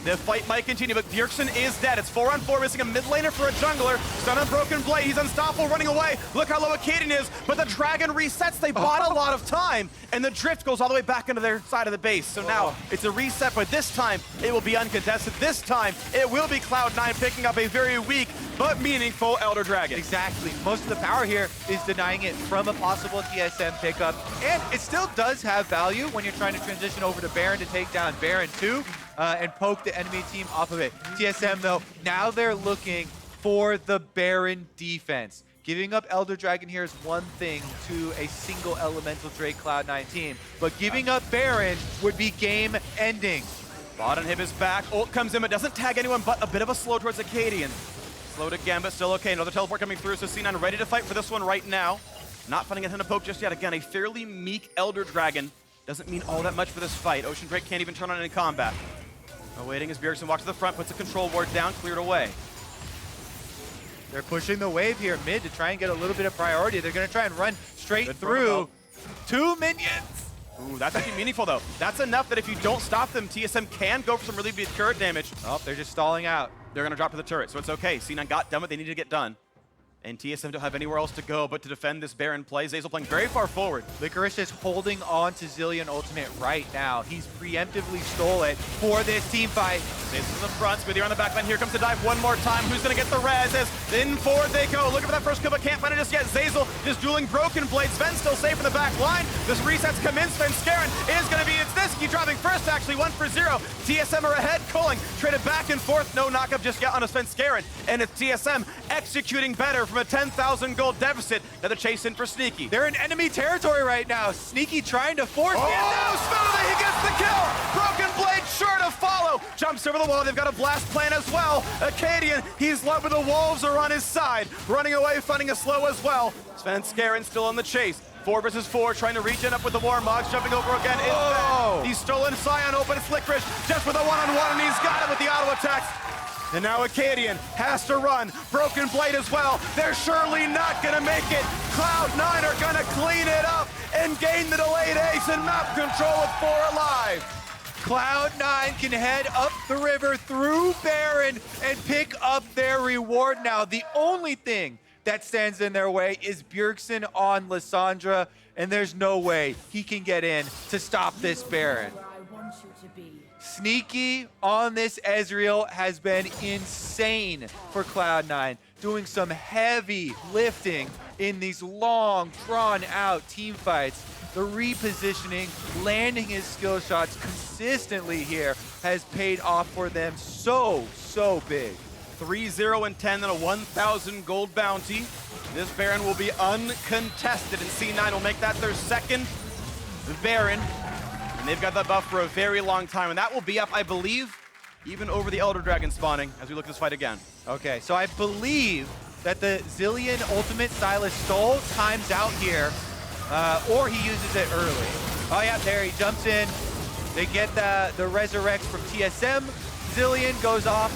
A: The fight might continue, but Bjergsen is dead. It's 4-on-4, missing a mid laner for a jungler. Stun on Broken Blade. He's unstoppable, running away. Look how low Akaadian is, but the Dragon resets. They bought a lot of time, and the drift goes all the way back into their side of the base. So now it's a reset, but this time it will be uncontested. This time it will be Cloud9 picking up a very weak but meaningful Elder Dragon.
B: Exactly. Most of the power here is denying it from a possible TSM pickup, and it still does have value when you're trying to transition over to Baron to take down Baron too. And poke the enemy team off of it. TSM, though, now they're looking for the Baron defense. Giving up Elder Dragon here is one thing to a single Elemental Drake Cloud9 team, but giving up Baron would be game-ending.
A: Bot and Hib is back. Ult comes in, but doesn't tag anyone, but a bit of a slow towards Akaadian. Slowed again, but still okay. Another teleport coming through, so C9 ready to fight for this one right now. Not finding a ton of poke just yet. Again, a fairly meek Elder Dragon. Doesn't mean all that much for this fight. Ocean Drake can't even turn on any combat. Waiting as Bjergsen walks to the front, puts a control ward down, cleared away.
B: They're pushing the wave here mid to try and get a little bit of priority. They're going to try and run straight through. 2 minions.
A: Ooh, that's actually meaningful, though. That's enough that if you don't stop them, TSM can go for some really big turret damage.
B: Oh, they're just stalling out.
A: They're going to drop to the turret, so it's okay. C9 got done what they needed to get done. And TSM don't have anywhere else to go but to defend this Baron play. Zeyzal playing very far forward.
B: Licorice is holding on to Zilean ultimate right now. He's preemptively stole it for this team fight.
A: Zeyzal's in the front, Smoothie on the back line. Here comes the dive one more time. Who's going to get the res? As in forward they go. Looking for that first kill, but can't find it just yet. Zeyzal just dueling Broken Blade. Sven still safe in the back line. This resets come in. Svenskeren is going to be, it's Nisqy dropping first, actually 1-0. TSM are ahead. Culling traded back and forth. No knockup just yet on a Svenskeren. And it's TSM executing better from a 10,000 gold deficit. Now they're chasing for Sneaky.
B: They're in enemy territory right now. Sneaky trying to force it.
A: Smoothie, he gets the kill. Broken Blade sure to follow. Jumps over the wall. They've got a blast plan as well. Akaadian, he's low, but the wolves are on his side. Running away, finding a slow as well. Svenskeren still on the chase. 4 versus 4, trying to regen up with the Warmogs, jumping over again. He's stolen Sion, but it's Licorice just with a one-on-one, and he's got it with the auto attacks. And now Akaadian has to run. Broken Blade as well. They're surely not going to make it. Cloud9 are going to clean it up and gain the delayed ace and map control with 4 alive.
B: Cloud9 can head up the river through Baron and pick up their reward now. The only thing that stands in their way is Bjergsen on Lissandra, and there's no way he can get in to stop this Baron. Sneaky on this Ezreal has been insane for Cloud9, doing some heavy lifting in these long, drawn-out team fights. The repositioning, landing his skill shots consistently here has paid off for them so big.
A: 3-0 and 10 and a 1,000 gold bounty. This Baron will be uncontested, and C9 will make that their second Baron. And they've got that buff for a very long time, and that will be up, I believe, even over the Elder Dragon spawning as we look at this fight again.
B: Okay, so I believe that the Zilean ultimate Sylas stole times out here, or he uses it early. Oh yeah, there he jumps in. They get the resurrects from TSM. Zilean goes off.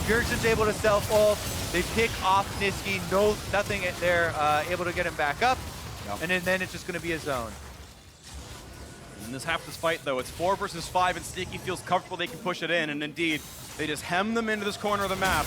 B: Bjergsen's able to self-ult. They pick off Nisqy. Nothing there able to get him back up. Yep. And then it's just going to be a zone.
A: In this half of this fight, though, it's 4 versus 5, and Sneaky feels comfortable they can push it in, and indeed, they just hem them into this corner of the map.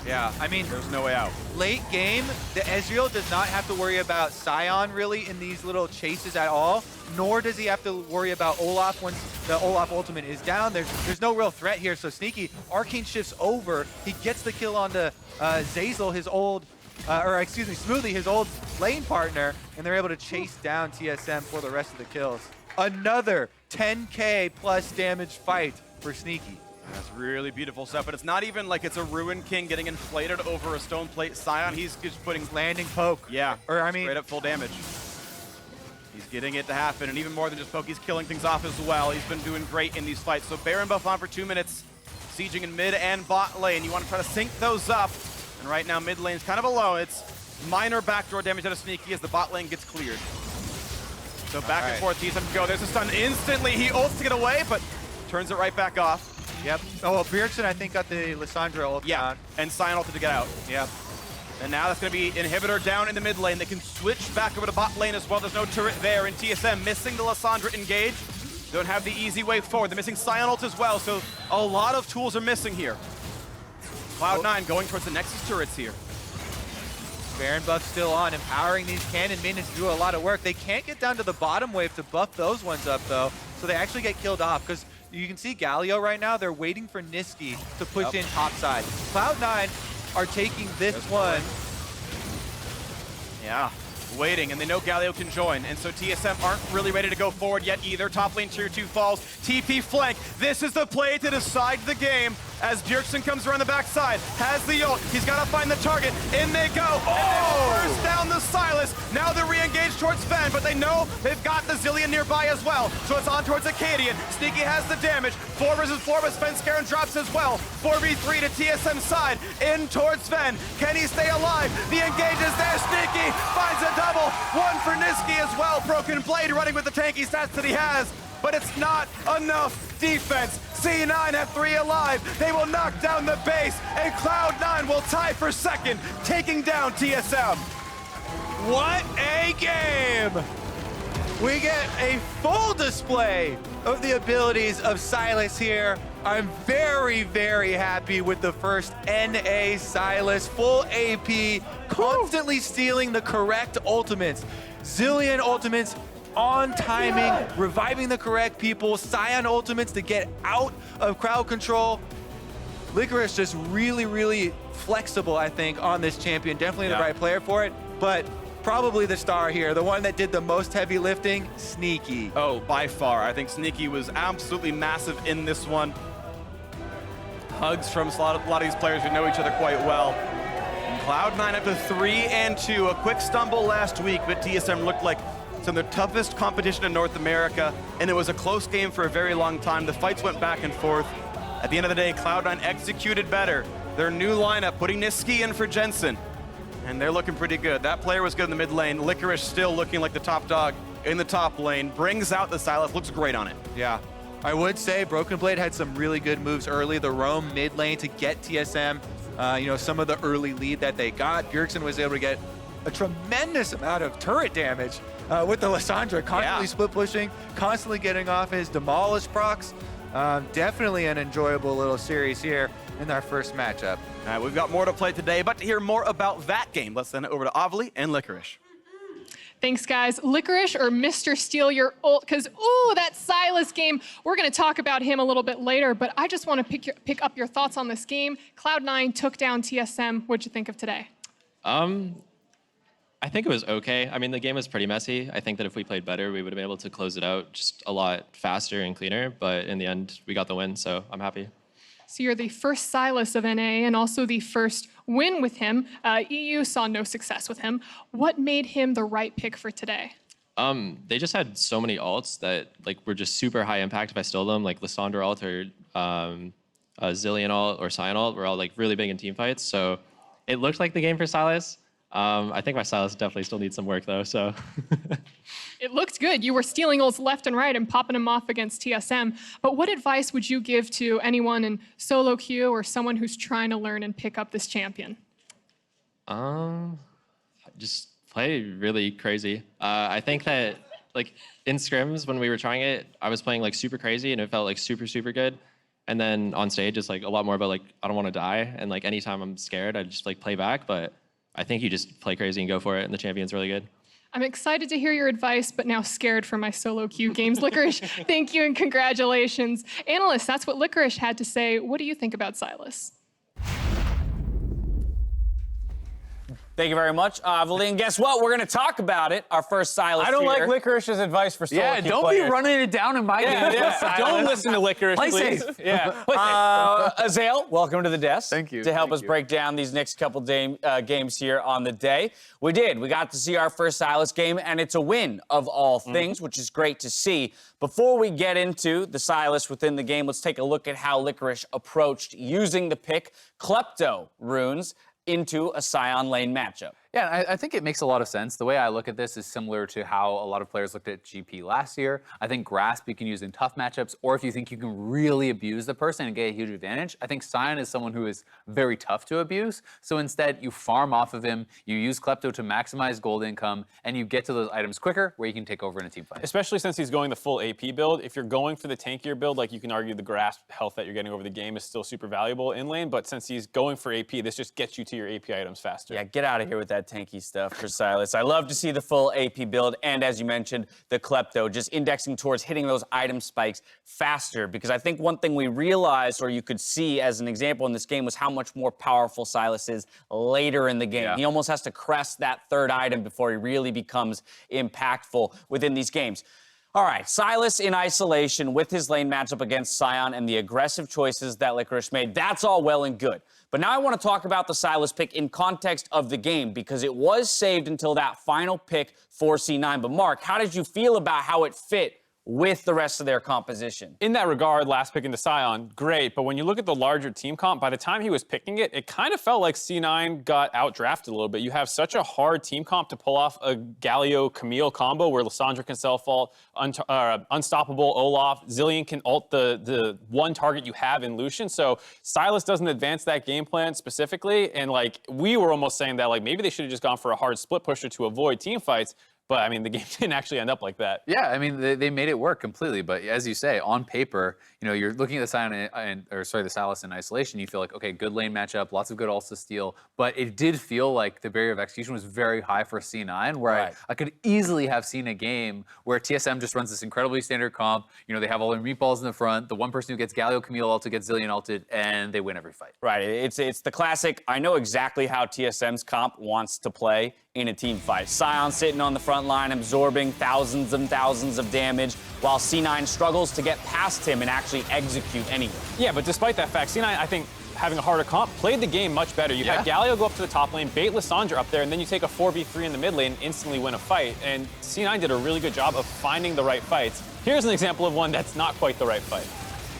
B: Yeah, I mean,
A: there's no way out.
B: Late game, the Ezreal does not have to worry about Sion really in these little chases at all, nor does he have to worry about Olaf once the Olaf ultimate is down. There's no real threat here, so Sneaky, Arcane shifts over, he gets the kill onto Zeyzal, his old or excuse me, Smoothie, his old lane partner, and they're able to chase down TSM for the rest of the kills. Another 10K plus damage fight for Sneaky.
A: That's really beautiful stuff, but it's not even like it's a Ruin King getting inflated over a stone plate Sion. He's just putting
B: Landing poke.
A: Yeah,
B: Or I mean,
A: straight up full damage. He's getting it to happen, and even more than just poke, he's killing things off as well. He's been doing great in these fights. So Baron buff on for 2 minutes, sieging in mid and bot lane. You want to try to sync those up, and right now mid lane's kind of alone. It's minor backdoor damage out of Sneaky as the bot lane gets cleared. So back and forth, TSM go. There's a stun instantly. He ults to get away, but turns it right back off.
B: Yep. Oh, well, Bjergsen, I think, got the Lissandra ult down.
A: And Sion ulted to get out.
B: Yep.
A: And now that's going to be inhibitor down in the mid lane. They can switch back over to bot lane as well. There's no turret there, and TSM missing the Lissandra engage. Don't have the easy way forward. They're missing Sion ult as well, so a lot of tools are missing here. Cloud9 going towards the Nexus turrets here.
B: Baron buff still on, empowering these cannon minions to do a lot of work. They can't get down to the bottom wave to buff those ones up, though, so they actually get killed off, because you can see Galio right now. They're waiting for Nisqy to push in topside. Cloud9 are taking this one.
A: Yeah, waiting, and they know Galio can join, and so TSM aren't really ready to go forward yet either. Top lane tier 2 falls, TP flank. This is the play to decide the game as Bjergsen comes around the backside, has the ult, he's got to find the target, in they go, and they burst down the Sylas. Now they're re-engaged towards Zven, but they know they've got the Zilean nearby as well, so it's on towards Akaadian. Sneaky has the damage, 4 versus 4, but Svenskeren drops as well. 4v3 to TSM side, in towards Zven. Can he stay alive? The engage is there, Sneaky finds a double, 1 for Nisqy as well. Broken Blade running with the tanky stats that he has, but it's not enough defense. C9 have 3 alive. They will knock down the base, and Cloud9 will tie for second, taking down TSM.
B: What a game! We get a full display of the abilities of Sylas here. I'm very, very happy with the first NA Sylas. Full AP, constantly stealing the correct ultimates. Zilean ultimates on timing, reviving the correct people, Sion ultimates to get out of crowd control. Licorice just really, really flexible, I think, on this champion. Definitely the right player for it, but probably the star here, the one that did the most heavy lifting, Sneaky.
A: Oh, by far. I think Sneaky was absolutely massive in this one. Hugs from a lot of these players who know each other quite well. And Cloud9 up to 3-2. A quick stumble last week, but TSM looked like some of the toughest competition in North America, and it was a close game for a very long time. The fights went back and forth. At the end of the day, Cloud9 executed better. Their new lineup, putting Nisqy in for Jensen, and they're looking pretty good. That player was good in the mid lane. Licorice still looking like the top dog in the top lane. Brings out the Sylas, looks great on it.
B: Yeah, I would say Broken Blade had some really good moves early. The roam mid lane to get TSM, some of the early lead that they got. Bjergsen was able to get a tremendous amount of turret damage with the Lissandra, constantly split pushing, constantly getting off his demolish procs. Definitely an enjoyable little series here in our first matchup.
A: All right, we've got more to play today, but to hear more about that game, let's send it over to Avli and Licorice.
C: Thanks, guys. Licorice or Mr. Steal Your Ult, because, ooh, that Sylas game, we're going to talk about him a little bit later, but I just want to pick up your thoughts on this game. Cloud9 took down TSM. What'd you think of today?
E: I think it was okay. I mean, the game was pretty messy. I think that if we played better, we would have been able to close it out just a lot faster and cleaner, but in the end, we got the win, so I'm happy.
C: So you're the first Sylas of NA and also the first win with him. EU saw no success with him. What made him the right pick for today?
E: They just had so many ults that were just super high impact if I stole them, like Lissandra ult or Zilean ult or Sion ult were all really big in team fights. So it looked like the game for Sylas. I think my Sylas definitely still needs some work though, so.
C: It looked good. You were stealing ults left and right and popping them off against TSM. But what advice would you give to anyone in solo queue or someone who's trying to learn and pick up this champion?
E: Just play really crazy. I think that in scrims when we were trying it, I was playing super crazy and it felt super, super good. And then on stage, it's a lot more about I don't want to die. And anytime I'm scared, I just play back. But I think you just play crazy and go for it, and the champion's really good.
C: I'm excited to hear your advice, but now scared for my solo queue games. Licorice, thank you and congratulations. Analyst, that's what Licorice had to say. What do you think about Sylas?
F: Thank you very much, Valeen. Guess what? We're going to talk about it. Our first Sylas
G: I don't
F: here.
G: like Licorice's advice for solo
B: Yeah,
G: queue
B: don't
G: players.
B: be running it down in my game.
G: Don't listen to Licorice,
B: Play
G: please.
B: safe.
G: Yeah.
F: Ezreal, welcome to the desk.
B: Thank you.
F: To help
B: Thank
F: us
B: you.
F: break down these next couple games here on the day. We did. We got to see our first Sylas game, and it's a win of all things, which is great to see. Before we get into the Sylas within the game, let's take a look at how Licorice approached using the pick Klepto runes into a Sion lane matchup.
H: Yeah, I think it makes a lot of sense. The way I look at this is similar to how a lot of players looked at GP last year. I think Grasp you can use in tough matchups, or if you think you can really abuse the person and get a huge advantage. I think Sion is someone who is very tough to abuse. So instead, you farm off of him, you use Klepto to maximize gold income, and you get to those items quicker where you can take over in a team fight.
G: Especially since he's going the full AP build. If you're going for the tankier build, like you can argue the grasp health that you're getting over the game is still super valuable in lane, but since he's going for AP, this just gets you to your AP items faster.
F: Yeah, get out of here with that tanky stuff for Sylas. I love to see the full AP build, and as you mentioned, the Klepto, just indexing towards hitting those item spikes faster, because I think one thing we realized, or you could see as an example in this game, was how much more powerful Sylas is later in the game.
H: Yeah.
F: He almost has to crest that third item before he really becomes impactful within these games. All right, Sylas in isolation with his lane matchup against Sion and the aggressive choices that Licorice made, that's all well and good. But now I want to talk about the Sylas pick in context of the game, because it was saved until that final pick for C9. But Mark, how did you feel about how it fit with the rest of their composition?
G: In that regard, last pick into Sion, great. But when you look at the larger team comp, by the time he was picking it, it kind of felt like C9 got outdrafted a little bit. You have such a hard team comp to pull off a Galio Camille combo where Lissandra can self-ult, unstoppable Olaf, Zilean can ult the one target you have in Lucian. So Sylas doesn't advance that game plan specifically. And like we were almost saying that like maybe they should have just gone for a hard split pusher to avoid team fights. But, I mean, the game didn't actually end up like that.
H: Yeah, I mean, they made it work completely. But as you say, on paper, you know, you're looking at the Sylas in isolation, you feel like, okay, good lane matchup, lots of good ults to steal. But it did feel like the barrier of execution was very high for C9, where
F: Right.
H: I could easily have seen a game where TSM just runs this incredibly standard comp. You know, they have all their meatballs in the front. The one person who gets Galio Camille ulted gets Zilean ulted, and they win every fight.
F: Right, it's the classic, I know exactly how TSM's comp wants to play in a team fight. Sion sitting on the front line, absorbing thousands and thousands of damage, while C9 struggles to get past him and actually execute anyway.
G: Yeah, but despite that fact, C9, I think, having a harder comp, played the game much better. You had Galio go up to the top lane, bait Lissandra up there, and then you take a 4v3 in the mid lane, instantly win a fight. And C9 did a really good job of finding the right fights. Here's an example of one that's not quite the right fight.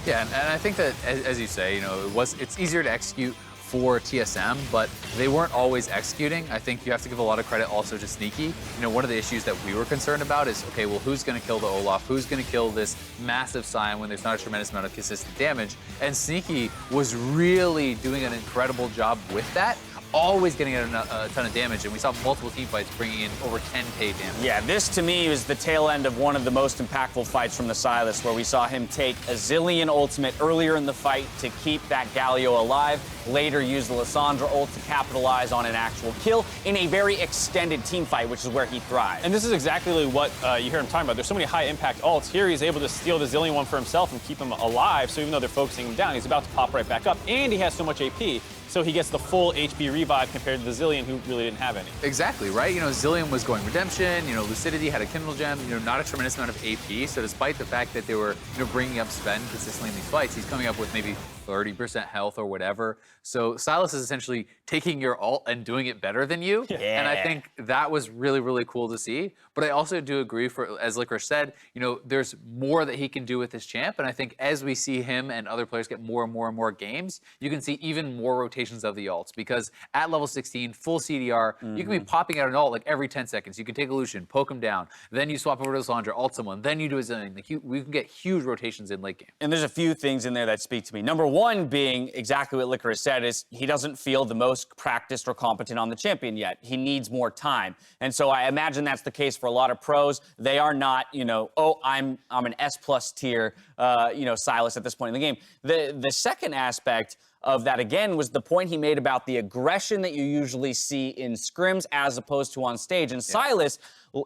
H: Yeah, and I think that, as you say, you know, it's easier to execute for TSM, but they weren't always executing. I think you have to give a lot of credit also to Nisqy. You know, one of the issues that we were concerned about is, okay, well, who's going to kill the Olaf? Who's going to kill this massive Sion when there's not a tremendous amount of consistent damage? And Nisqy was really doing an incredible job with that, always getting a ton of damage, and we saw multiple team fights bringing in over 10k damage.
F: Yeah, this to me is the tail end of one of the most impactful fights from the Sylas, where we saw him take a Zilean ultimate earlier in the fight to keep that Galio alive, later use the Lissandra ult to capitalize on an actual kill in a very extended team fight, which is where he thrives.
G: And this is exactly what you hear him talking about. There's so many high impact ults. Here he's able to steal the Zilean one for himself and keep him alive, so even though they're focusing him down, he's about to pop right back up, and he has so much AP, so he gets the full HP revive compared to the Zilean, who really didn't have any.
H: Exactly, right? You know, Zilean was going Redemption, you know, Lucidity had a Kindle Gem, you know, not a tremendous amount of AP, so despite the fact that they were, you know, bringing up Zven consistently in these fights, he's coming up with maybe 30% health or whatever. So Sylas is essentially taking your ult and doing it better than you.
F: Yeah.
H: And I think that was really, really cool to see. But I also do agree, as Licorice said, you know, there's more that he can do with this champ. And I think as we see him and other players get more and more and more games, you can see even more rotations of the ults. Because at level 16, full CDR, you can be popping out an ult like every 10 seconds. You can take a Lucian, poke him down, then you swap over to Lissandra, ult someone, then you do a Zilean. Like we can get huge rotations in late game.
F: And there's a few things in there that speak to me. Number one being exactly what Licorice said, is he doesn't feel the most practiced or competent on the champion yet. He needs more time. And so I imagine that's the case for a lot of pros. They are not, you know, oh, I'm an S+ tier, you know, Sylas at this point in the game. The second aspect of that, again, was the point he made about the aggression that you usually see in scrims as opposed to on stage. And Sylas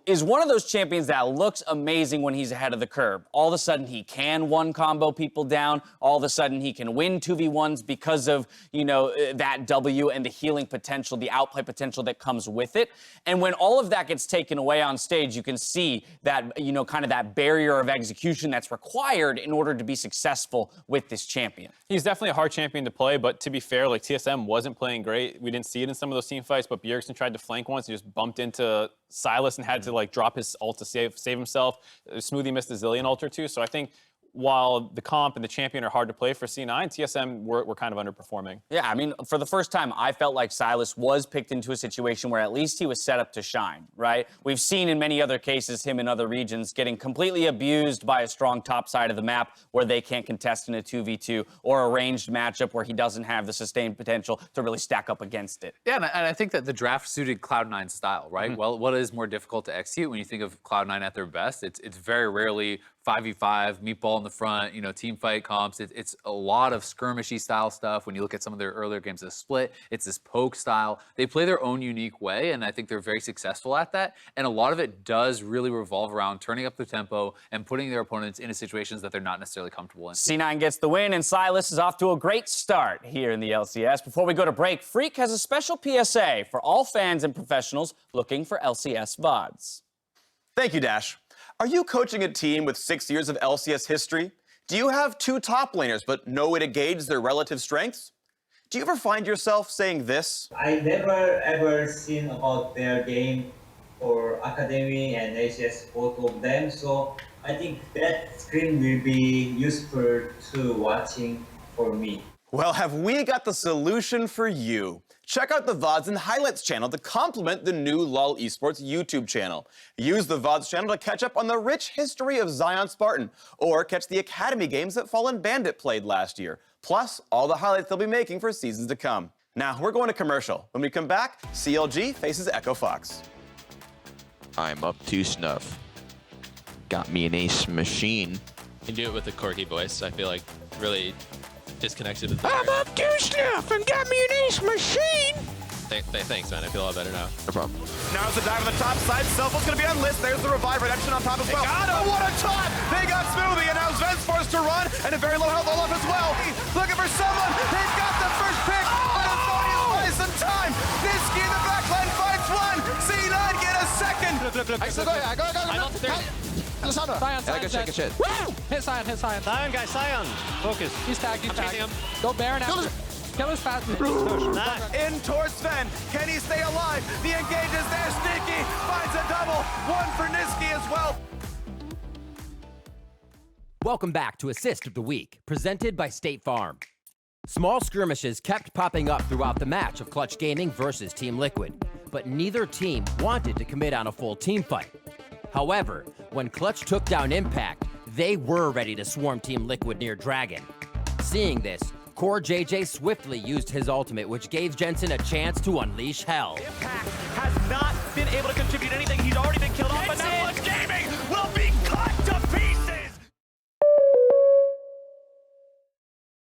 F: is one of those champions that looks amazing when he's ahead of the curve. All of a sudden, he can one-combo people down. All of a sudden, he can win 2v1s because of, that W and the healing potential, the outplay potential that comes with it. And when all of that gets taken away on stage, you can see that, kind of that barrier of execution that's required in order to be successful with this champion.
G: He's definitely a hard champion to play, but to be fair, like TSM wasn't playing great. We didn't see it in some of those team fights, but Bjergsen tried to flank once. He just bumped into Sylas and had to drop his ult to save himself. Smoothie missed the Zilean ult or two. So I think while the comp and the champion are hard to play for C9, TSM were kind of underperforming.
F: Yeah, I mean, for the first time, I felt like Sylas was picked into a situation where at least he was set up to shine, right? We've seen in many other cases him in other regions getting completely abused by a strong top side of the map where they can't contest in a 2v2 or a ranged matchup where he doesn't have the sustained potential to really stack up against it.
H: Yeah, and I think that the draft suited Cloud9's style, right? Well, what is more difficult to execute when you think of Cloud9 at their best? It's very rarely 5v5, meatball in the front, team fight comps. It's a lot of skirmishy style stuff. When you look at some of their earlier games of Split, it's this poke style. They play their own unique way, and I think they're very successful at that. And a lot of it does really revolve around turning up the tempo and putting their opponents into situations that they're not necessarily comfortable in.
F: C9 gets the win, and Sylas is off to a great start here in the LCS. Before we go to break, Freak has a special PSA for all fans and professionals looking for LCS VoDs.
A: Thank you, Dash. Are you coaching a team with 6 years of LCS history? Do you have 2 top laners but no way to gauge their relative strengths? Do you ever find yourself saying this?
I: I never ever seen about their game or Akaadian and LCS, both of them, so I think that screen will be useful to watching for me.
A: Well, have we got the solution for you? Check out the VoDs and Highlights channel to complement the new LoL Esports YouTube channel. Use the VoDs channel to catch up on the rich history of Zion Spartan, or catch the Academy games that Fallen Bandit played last year, plus all the highlights they'll be making for seasons to come. Now, we're going to commercial. When we come back, CLG faces Echo Fox.
J: I'm up to snuff. Got me an ace machine.
E: You do it with a corky voice. I feel like really disconnected with the
J: I'm up to snuff and got me an ace machine.
E: Thanks, man. I feel a lot better now.
J: No problem.
A: Now's the dive on the top side. Selfless gonna be on list. There's the revive redemption on top as well. Oh, what a taunt! They got Smoothie, and now Zven's forced to run, and a very low health Olaf as well. Looking for someone. They've got the first pick, but it's going to buy some time. Nisqy in the backline finds one. C9 get a second.
J: I don't think
K: Lissandra.
J: Sion, yeah, good shit, good shit.
K: Woo! Hit Sion.
D: Sion, guys, Sion. Focus.
K: He's tagged, Go Baron after. Kill his fast.
A: In towards Zven. Can he stay alive? The engage is there. Sneaky finds a double. One for Nisqy as well.
L: Welcome back to Assist of the Week, presented by State Farm. Small skirmishes kept popping up throughout the match of Clutch Gaming versus Team Liquid, but neither team wanted to commit on a full team fight. However, when Clutch took down Impact, they were ready to swarm Team Liquid near Dragon. Seeing this, Core JJ swiftly used his ultimate, which gave Jensen a chance to unleash hell.
M: Impact has not been able to contribute anything. He's already been killed off.